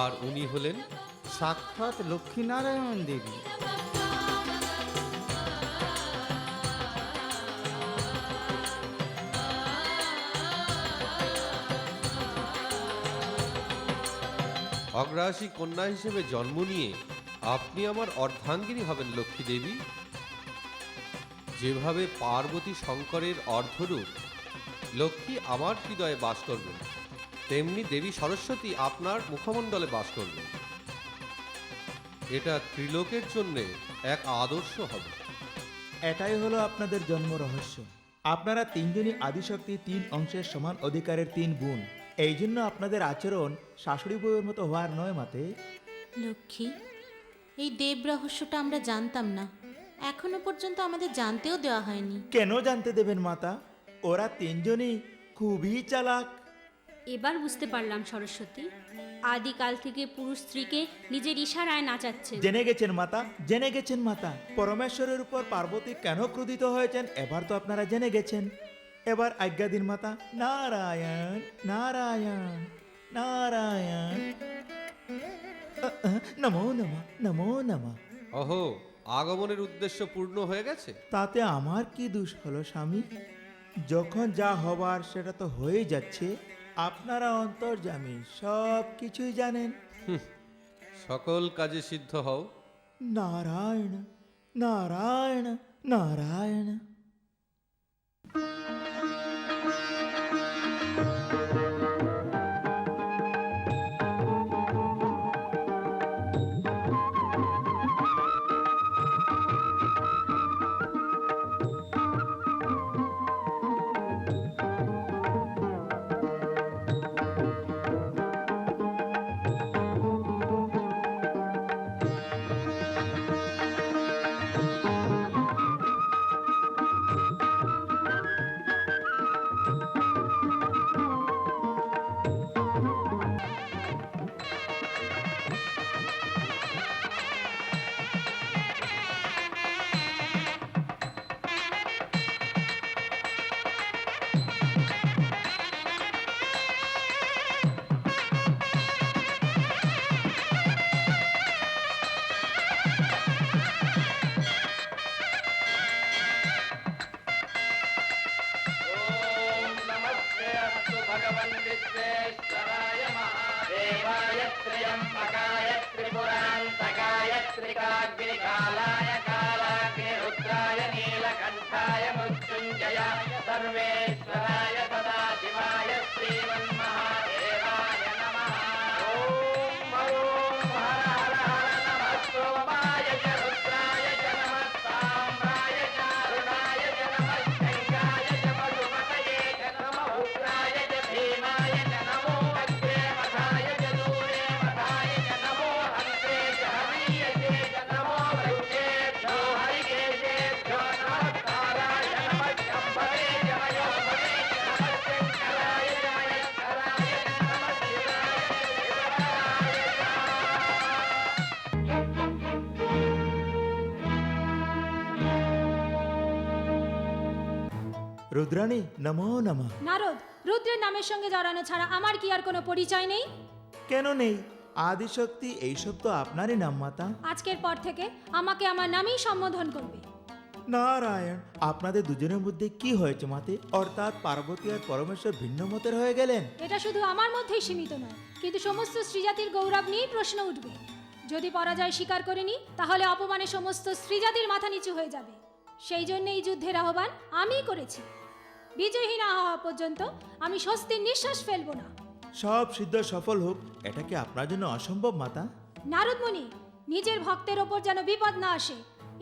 আর উনি হলেন সাক্ষাৎ লক্ষ্মীনারায়ণ দেবী। অগ্রাসী কন্যা হিসেবে জন্ম নিয়ে আপনি আমার অর্ধাঙ্গিনী হবেন লক্ষ্মী দেবী। যেভাবে পার্বতী শঙ্করের অর্ধরূপ, লক্ষ্মী আমার হৃদয়ে বাস করবেন, তেমনি দেবী সরস্বতী আপনার মুখমণ্ডলে বাস করবেন। এটা ত্রিলোকের জন্য এক আদর্শ হবে। এটাই হলো আপনাদের জন্ম রহস্য। আপনারা 3 জনই আদিশক্তি 3 অংশের সমান অধিকারের 3 গুণ। এই জন্য আপনাদের আচরণ শাশুড়ি বউয়ের মতো হওয়ার নয় মাতে। লক্ষ্মী, এই দেব রহস্যটা আমরা জানতাম না, এখনো পর্যন্ত আমাদের জানতেও দেওয়া হয়নি। কেন জানতে দেবেন মাতা? ওরা 3 জনই খুবই চালাক। এবার বুঝতে পারলাম সরস্বতী, আদিকাল থেকে পুরুষ স্ত্রীকে নিজের ইশারায় নাচাচ্ছে। জেনে গেছেন মাতা, জেনে গেছেন মাতা। পরমেশ্বরের উপর পার্বতী কেন ক্রোধিত হয়েছেন এবার তো আপনারা জেনে গেছেন। এবার আজ্ঞা দিন মাতা। নারায়ণ নারায়ণ নারায়ণ, নমো নমঃ নমো নমঃ। অহো, আগমনের উদ্দেশ্য পূর্ণ হয়ে গেছে। তাতে আমার কি দোষ হলো স্বামী? যখন যা হবার সেটা তো হয়ে যাচ্ছে। আপনারা অন্তর্যামী, সব কিছুই জানেন। সকল কাজে সিদ্ধ হও। নারায়ণ নারায়ণ নারায়ণ। भगवन् विश्वेश्वराय महादेवाय त्र्यम्बकाय त्रिपुरान्तकाय त्रिकाग्निकालाय कालाग्निरुद्राय नीलकण्ठाय मृत्युञ्जयाय सर्वेश्वराय सदाशिवाय श्रीमन्महादेवाय नमः ॐ हर हर हर नमः सोमाय च रुद्राय च नमः साम्राय च अरुणाय च नमः शङ्काय च मधुमतये च नमः उग्राय च भीमाय च नमो अग्रे मथाय च दूरे मथाय च नमो हन्ते च हरीयसे च नमो वृक्षेभ्यो हरिकेशेभ्यो नमस्काराय नमः शम्भवे च मयोभवे च नमः शङ्कराय च मयस्कराय च नमः शिवाय च রুদ্রাণী নমো নমঃ। নারদ, রুদ্রের নামের সঙ্গে জড়ানো ছাড়া আমার কি আর কোনো পরিচয় নেই? কেন নেই? আদিশক্তি এইসব তো আপনারই নাম মাতা। আজকের পর থেকে আমাকে আমার নামেই সম্বোধন করবে। নারায়ণ, আপনাদের দুজনের মধ্যে কি হয়েছে মাতে? অর্থাৎ পার্বতী আর পরমেশ্বর ভিন্ন মতের হয়ে গেলেন? এটা শুধু আমার মধ্যেই সীমিত নয়, কিন্তু সমস্ত স্ত্রীজাতির গৌরব নিয়েই প্রশ্ন উঠবে। যদি পরাজয় স্বীকার করে নিই, তাহলে অপমানে সমস্ত স্ত্রীজাতির মাথা নিচু হয়ে যাবে। সেই জন্য এই যুদ্ধের আহ্বান আমিই করেছি। বিজয়ী না হওয়া পর্যন্ত আমি স্বস্তির নিঃশ্বাস ফেলবো না। সব সিদ্ধ সফল হোক, এটা কি আপনার জন্য অসম্ভব মাতা? নারদমণি, নিজের ভক্তের ওপর যেন বিপদ না আসে।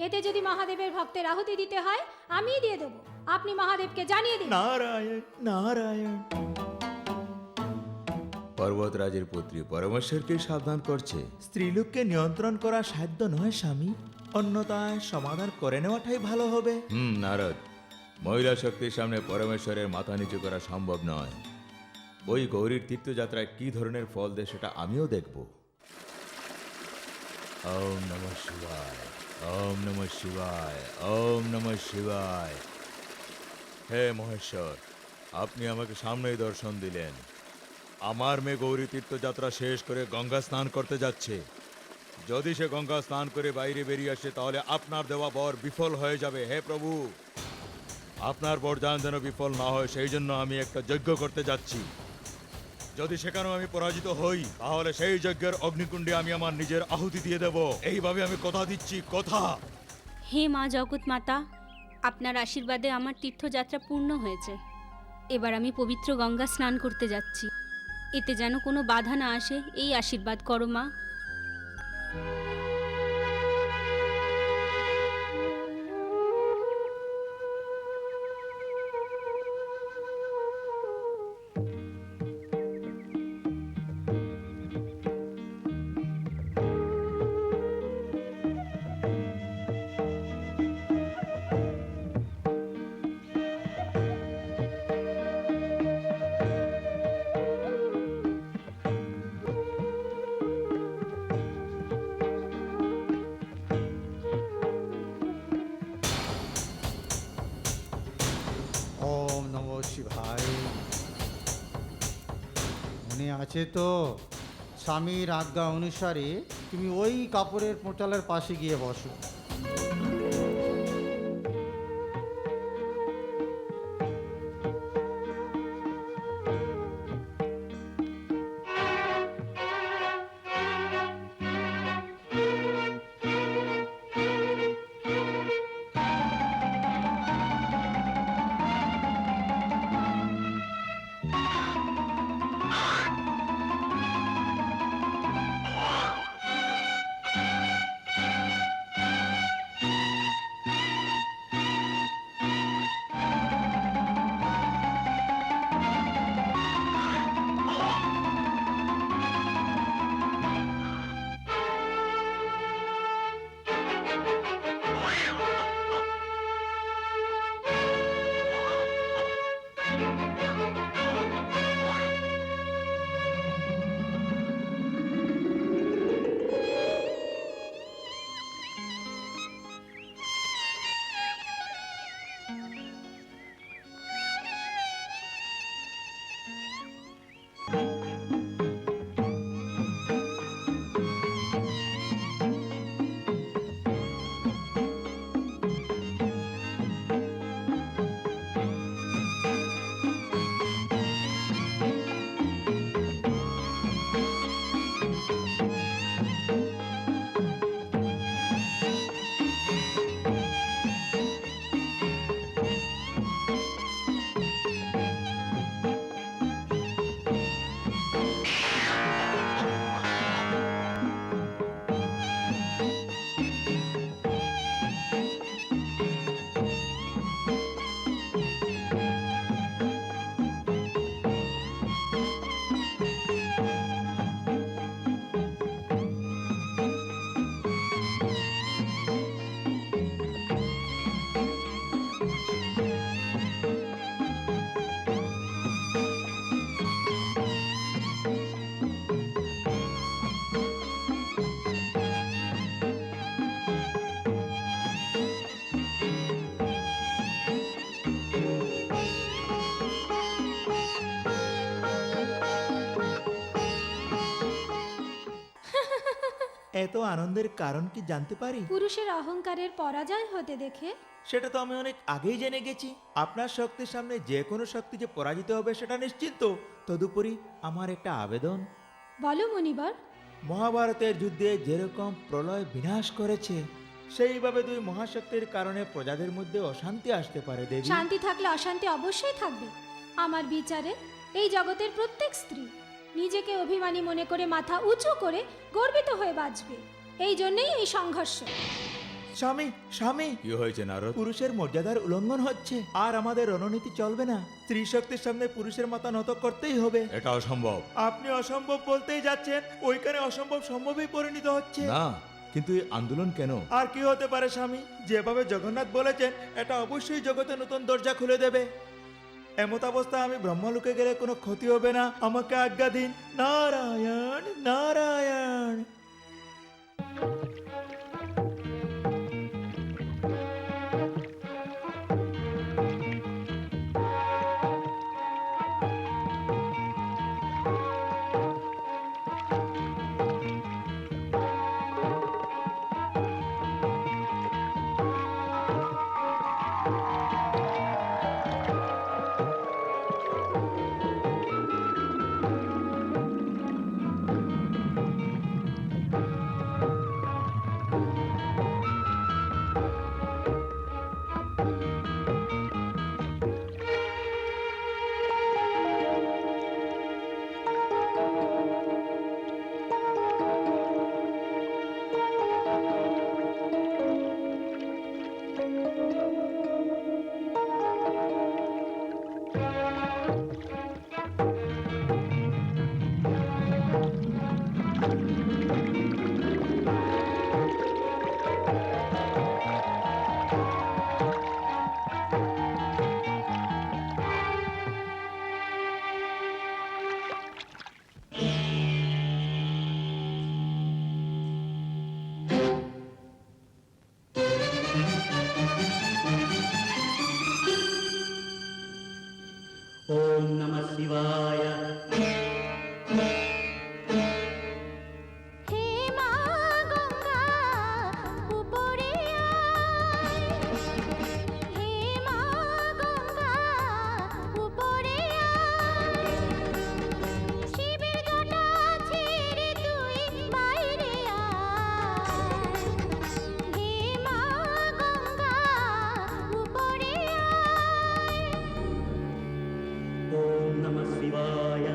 এতে যদি মহাদেবের ভক্তের আহুতি দিতে হয়, আমিই দিয়ে দেবো। আপনি মহাদেবকে জানিয়ে দিন। নারায়ণ নারায়ণ। পর্বতরাজের পুত্রী পরমেশ্বরকে সাবধান করছে। স্ত্রীলোককে নিয়ন্ত্রণ করা সাধ্য নয় স্বামী, অন্যথায় সমাধান করে নেওয়াটাই ভালো হবে। নারদ, মহিলা শক্তির সামনে পরমেশ্বরের মাথা নিচু করা সম্ভব নয়। ওই গৌরীর তীর্থযাত্রায় কি ধরনের ফল দেয় সেটা আমিও দেখব। ওম নমঃ শিবায়, ওম নমঃ শিবায়, ওম নমঃ শিবায়। হে মহেশ্বর, আপনি আমাকে সামনেই দর্শন দিলেন। আমার মেয়ে গৌরী তীর্থযাত্রা শেষ করে গঙ্গা স্নান করতে যাচ্ছে। যদি সে গঙ্গা স্নান করে বাইরে বেরিয়ে আসে, তাহলে আপনার দেওয়া বর বিফল হয়ে যাবে। হে প্রভু, আপনার বরদান যেন বিফল না হয়, সেই জন্য আমি একটা যজ্ঞ করতে যাচ্ছি। যদি সেখানেও আমি পরাজিত হই, তাহলে সেই যজ্ঞের অগ্নিকুণ্ডে আমি আমার নিজের আহুতি দিয়ে দেব। এইভাবে আমি কথা দিচ্ছি, কথা। হে মা জগৎ মাতা, আপনার আশীর্বাদে আমার তীর্থযাত্রা পূর্ণ হয়েছে। এবার আমি পবিত্র গঙ্গা স্নান করতে যাচ্ছি। এতে যেন কোনো বাধা না আসে, এই আশীর্বাদ করো মা। ওম নমঃ শিবায়। মনে আছে তো, স্বামীর আজ্ঞা অনুসারে তুমি ওই কাপড়ের পোঁটালের পাশে গিয়ে বসো। এত আনন্দের কারণ কি জানতে পারি? পুরুষের অহংকারের পরাজয় হতে দেখে। সেটা তো আমি অনেক আগেই জেনে গেছি। আপনার শক্তির সামনে যে কোনো শক্তি যে পরাজিত হবে সেটা নিশ্চিন্ত। তদুপরি আমার একটা আবেদন। বলো মনিবর। মহাভারতের যুদ্ধে যেরকম প্রলয় বিনাশ করেছে, সেইভাবে দুই মহাশক্তির কারণে প্রজাদের মধ্যে অশান্তি আসতে পারে দেবী। শান্তি থাকলে অশান্তি অবশ্যই থাকবে। আমার বিচারে এই জগতের প্রত্যেক স্ত্রী নিজেকে অভিমানী মনে করে মাথা উঁচু করে গর্বিত হয়ে বাঁচবে। এই জন্যই এই সংঘর্ষ। স্বামী, স্বামী, কি হয়েছে নারদ? পুরুষের মর্যাদার উল্লঙ্ঘন হচ্ছে, আর আমাদের রণনীতি চলবে না। স্ত্রী শক্তির সামনে পুরুষের মাথা নত করতেই হবে। এটা অসম্ভব। আপনি অসম্ভব বলতেই যাচ্ছেন, ওইখানে অসম্ভব সম্ভবই পরিণত হচ্ছে। না, কিন্তু এই আন্দোলন কেন? আর কি হতে পারে স্বামী? যেভাবে জগন্নাথ বলেছেন, এটা অবশ্যই জগতে নতুন দরজা খুলে দেবে। এমত অবস্থা আমি ব্রহ্মলোকে গেলে কোনো ক্ষতি হবে না। আমাকে আজ্ঞা দিন। নারায়ণ নারায়ণ। ओम नमः शिवाय। হে মা গঙ্গা উপরে আয়, হে মা গঙ্গা উপরে আয়, শিবের জটা ছেড়ে তুই বাইরে আয়, হে মা গঙ্গা উপরে আয়। ओम नमः शिवाय।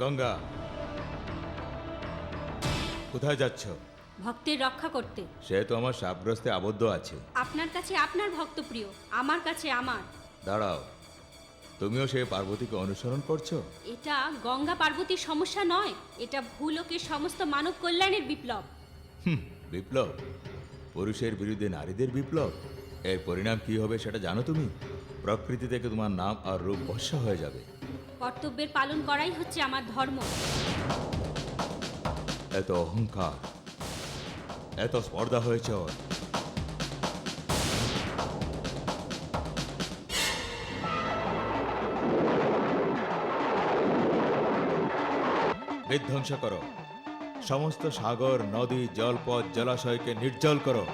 গঙ্গা, কোথায় যাচ্ছ? ভক্তের রক্ষা করতে। সে তো আমার শাপগ্রস্তে আবদ্ধ আছে। আপনার কাছে আপনার ভক্তপ্রিয়, আমার কাছে আমার। দাঁড়াও, তুমিও সে পার্বতীকে অনুসরণ করছো? এটা গঙ্গা পার্বতীর সমস্যা নয়, এটা ভূলোকের সমস্ত মানব কল্যাণের বিপ্লব। বিপ্লব? পুরুষের বিরুদ্ধে নারীদের বিপ্লব? এর পরিণাম কি হবে সেটা জানো তুমি? প্রকৃতি থেকে তোমার নাম আর রূপ ভস্ম হয়ে যাবে। কর্তব্যের পালন করাই হচ্ছে আমার ধর্ম। এত অহংকার, এত স্পর্ধা হয়েছে ওর। বিধ্বংস করো, সমস্ত সাগর, নদী, জলপথ, জলাশয়কে নির্জল করো।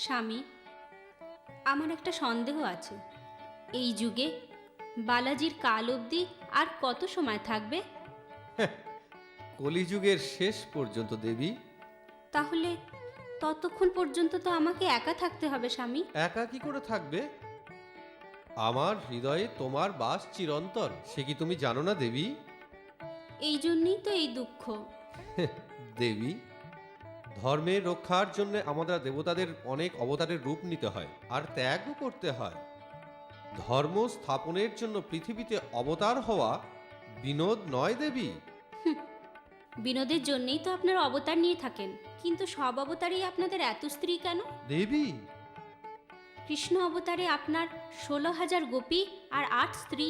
স্বামী, আমার একটা সন্দেহ আছে। এই যুগে বালাজির কাল অবধি আর কত সময় থাকবে? কলিযুগের শেষ পর্যন্ত দেবী। তাহলে ততক্ষণ পর্যন্ত তো আমাকে একা থাকতে হবে স্বামী। একা কি করে থাকবে? আমার হৃদয়ে তোমার বাস চিরন্তন, সে কি তুমি জানো না দেবী? এই জন্যই তো এই দুঃখ। দেবী, ধর্মের রক্ষার জন্য আমাদের দেবতাদের অনেক অবতারের রূপ নিতে হয় আর ত্যাগও করতে হয়। ধর্ম স্থাপনের জন্য পৃথিবীতে অবতার হওয়া বিনোদ নয় দেবী। বিনোদের জন্যই তো আপনারা অবতার নিয়ে থাকেন, কিন্তু সব অবতারেই আপনাদের এত স্ত্রী কেন? দেবী, কৃষ্ণ অবতারে আপনার 16,000 গোপী আর 8 স্ত্রী,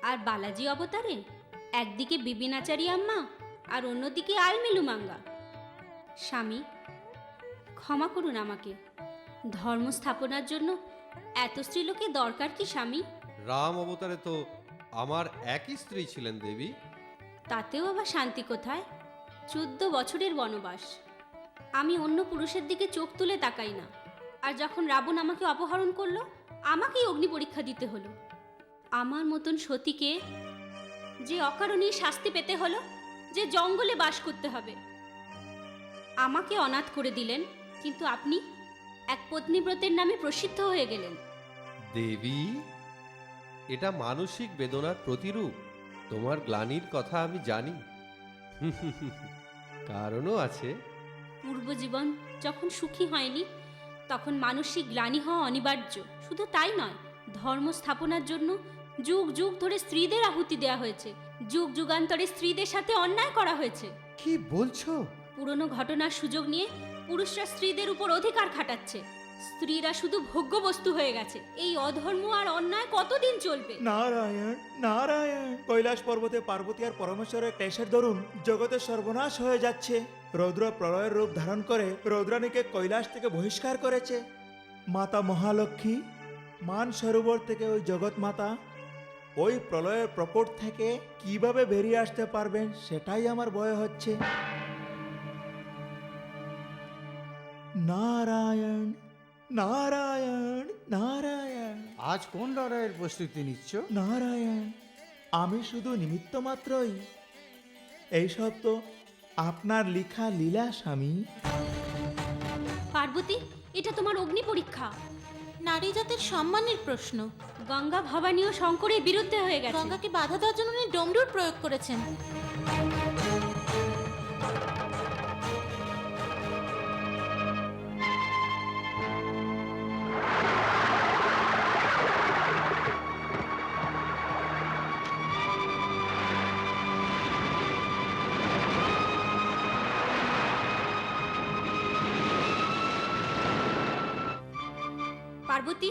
আর বালাজি অবতারে একদিকে বিবিনাচারী আম্মা আর অন্যদিকে আলমেলুমাঙ্গা। স্বামী, ক্ষমা করুন আমাকে। ধর্ম স্থাপনার জন্য এত স্ত্রীলোকের দরকার কি স্বামী? রাম অবতারে তো আমার একই স্ত্রী ছিলেন দেবী। তাতেও আবার শান্তি কোথায়? 14 বছরের বনবাস। আমি অন্য পুরুষের দিকে চোখ তুলে তাকাই না। আর যখন রাবণ আমাকে অপহরণ করলো, আমাকেই অগ্নি পরীক্ষা দিতে হলো। আমার মতন সতীকে যে অকারণেই শাস্তি পেতে হলো, যে জঙ্গলে বাস করতে হবে। আমাকে অনাথ করে দিলেন, কিন্তু আপনি এক পত্নীব্রতের নামে প্রসিদ্ধ হয়ে গেলেন। দেবী, এটা মানসিক বেদনার প্রতিরূপ। তোমার গ্লানির কথা আমি জানি। কারণও আছে। পূর্বজীবন যখন সুখী হয়নি, তখন মানসিক গ্লানি হওয়া অনিবার্য। শুধু তাই নয়, ধর্ম স্থাপনার জন্য যুগ যুগ ধরে স্ত্রীদের আহুতি দেওয়া হয়েছে। যুগ যুগান্তরে স্ত্রীদের সাথে অন্যায় করা হয়েছে। কি বলছো? পুরনো ঘটনার সুযোগ নিয়ে পুরুষরা স্ত্রীদের উপর অধিকার খাটাচ্ছে। স্ত্রীরা শুধু ভোগ্য বস্তু হয়ে গেছে। এই অধর্ম আর অন্যায় কতদিন চলবে? নারায়ণ, নারায়ণ। কৈলাস পর্বতে পার্বতী আর পরমেশ্বরের ক্লেশের দরুন জগতের সর্বনাশ হয়ে যাচ্ছে। রৌদ্র প্রলয়ের রূপ ধারণ করে রৌদ্রাণীকে কৈলাস থেকে বহিষ্কার করেছে। মাতা মহালক্ষ্মী মান সরোবর থেকে ওই জগৎ মাতা ওই প্রলয়ের প্রকট থেকে কিভাবে বেরিয়ে আসতে পারবেন সেটাই আমার ভয় হচ্ছে। নারায়ণ, নারায়ণ, নারায়ণ। আজ কোন লড়াইয়ের প্রস্তুতি নিচ্ছ? নারায়ণ, আমি শুধু নিমিত্ত মাত্রই। এইসব তো আপনার লেখা লীলা স্বামী। পার্বতী, এটা তোমার অগ্নি পরীক্ষা। নারী জাতির সম্মানের প্রশ্ন। গঙ্গা ভবানী ও শঙ্করের বিরুদ্ধে হয়ে গেছে। গঙ্গাকে বাধা দেওয়ার জন্য উনি ডমরুর প্রয়োগ করেছেন। পার্বতী,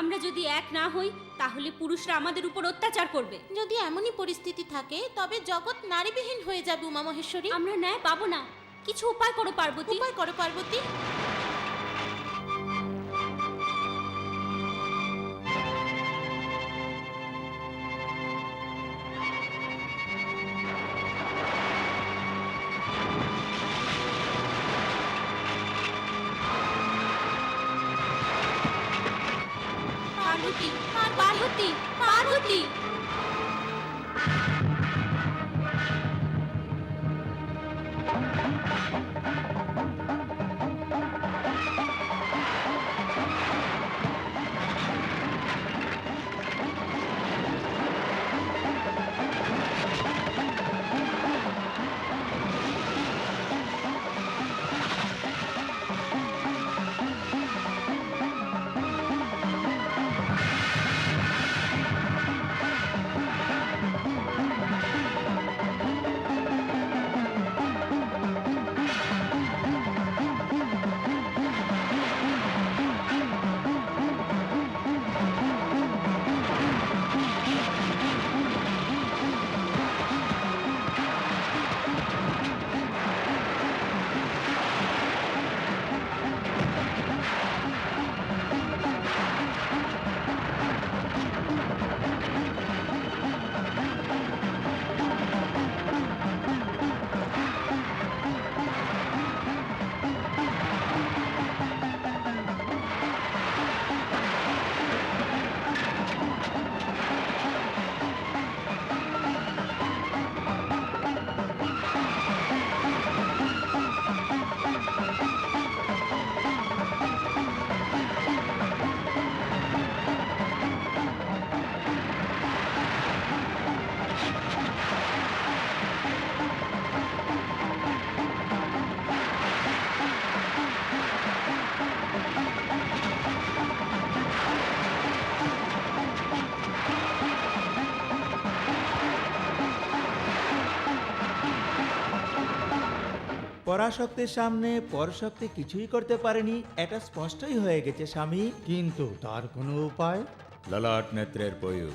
আমরা যদি এক না হই তাহলে পুরুষরা আমাদের উপর অত্যাচার করবে। যদি এমনই পরিস্থিতি থাকে তবে জগৎ নারীবিহীন হয়ে যাবে উমা মহেশ্বরী। আমরা ন্যায় পাবো না। কিছু উপায় করো পার্বতী। উপায় করো পার্বতী। পার্বতী, পার্বতী, পার্বতী। পরাশক্তির সামনে পরশক্তি কিছুই করতে পারেনি, এটা স্পষ্টই হয়ে গেছে স্বামী। কিন্তু তার কোনো উপায়? ললাট নেত্রের প্রয়োগ।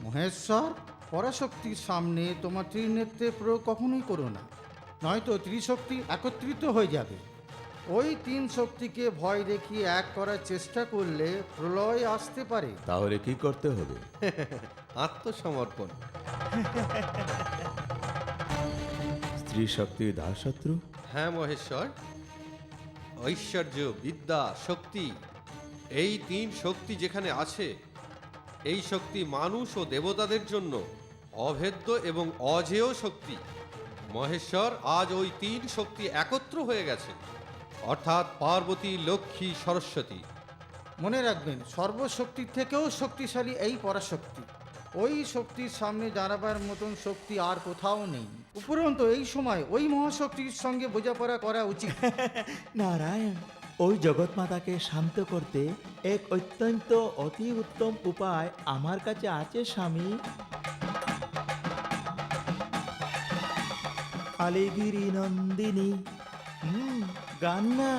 মহেশ্বর, পরাশক্তির সামনে তোমার ত্রিনেত্রে প্রয়োগ কখনোই করো না, নয়তো ত্রিশক্তি একত্রিত হয়ে যাবে। ওই তিন শক্তিকে ভয় দেখিয়ে এক করার চেষ্টা করলে প্রলয় আসতে পারে। তাহলে কি করতে হবে? আত্মসমর্পণ। স্ত্রী শক্তি দাসশত্রু। হ্যাঁ মহেশ্বর, ঐশ্বর্য, বিদ্যা, শক্তি, এই তিন শক্তি যেখানে আছে, এই শক্তি মানুষ ও দেবতাদের জন্য অভেদ্য এবং অজেয় শক্তি। মহেশ্বর, আজ ওই তিন শক্তি একত্র হয়ে গেছে, অর্থাৎ পার্বতী, লক্ষ্মী, সরস্বতী। মনে রাখবেন, সর্বশক্তির থেকেও শক্তিশালী এই পরাশক্তি। ওই শক্তির সামনে দাঁড়াবার মতন শক্তি আর কোথাও নেই। উপরন্তু এই সময় ওই মহাশক্তির সঙ্গে বোঝাপড়া করা উচিত। নারায়ণ, ওই জগৎমাতাকে শান্ত করতে এক অত্যন্ত অতি উত্তম উপায় আমার কাছে আছে স্বামী। আলিগিরি নন্দিনী, গান না।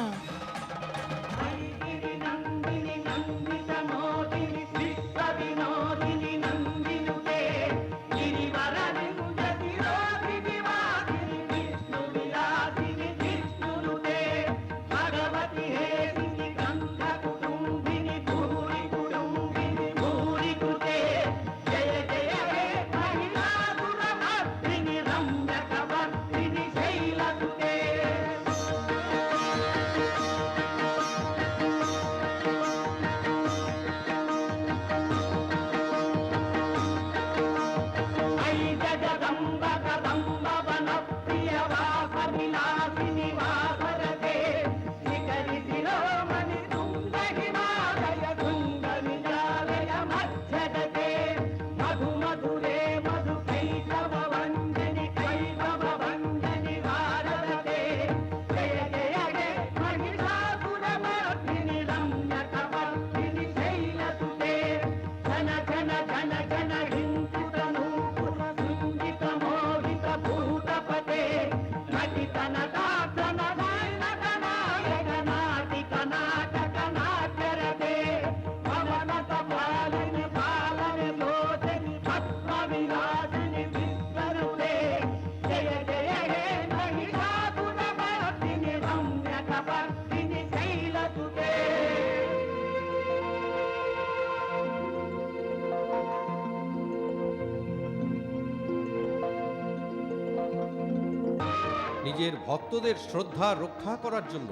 নিজের ভক্তদের শ্রদ্ধা রক্ষা করার জন্য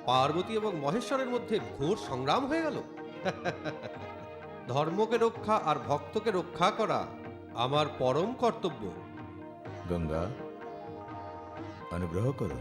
পার্বতী এবং মহেশ্বরের মধ্যে ঘোর সংগ্রাম হয়ে গেল। ধর্মকে রক্ষা আর ভক্তকে রক্ষা করা আমার পরম কর্তব্য। গঙ্গা, অনুগ্রহ করো।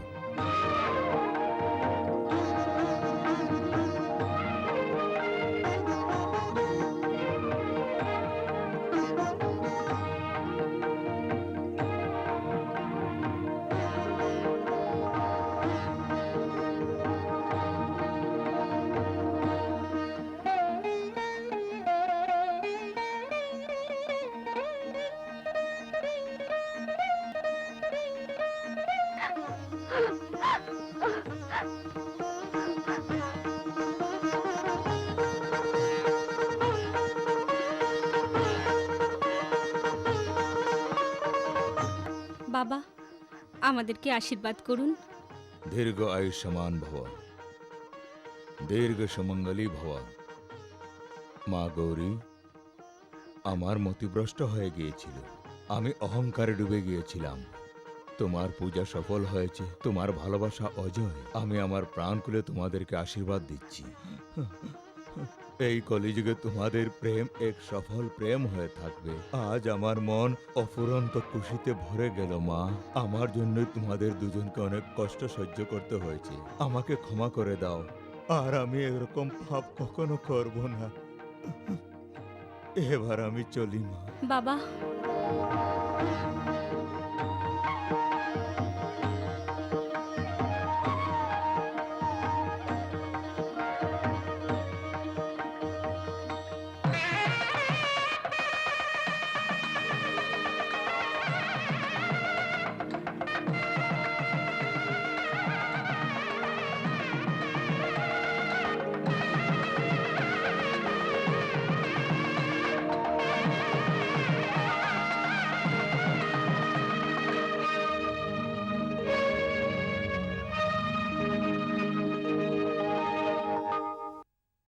বাবা, আমাদেরকে আশীর্বাদ করুন। দীর্ঘ আয়ুষ্মান ভব, দীর্ঘ সুমঙ্গলী ভব। মা গৌরী, আমার মতিভ্রষ্ট হয়ে গিয়েছিল, আমি অহংকারে ডুবে গিয়েছিলাম। তোমার পূজা সফল হয়েছে, তোমার ভালোবাসা অজয়। আমি আমার প্রাণ খুলে তোমাদেরকে আশীর্বাদ দিচ্ছি। এই কলিযুগে তোমাদের প্রেম এক সফল প্রেম হয়ে থাকবে। আজ আমার মন অফুরন্ত খুশিতে ভরে গেল মা। আমার জন্য তোমাদের দুজনকে অনেক কষ্ট সহ্য করতে হয়েছে, আমাকে ক্ষমা করে দাও। আর আমি এরকম পাপ কখনো করব না। এবার আমি চলি মা। বাবা।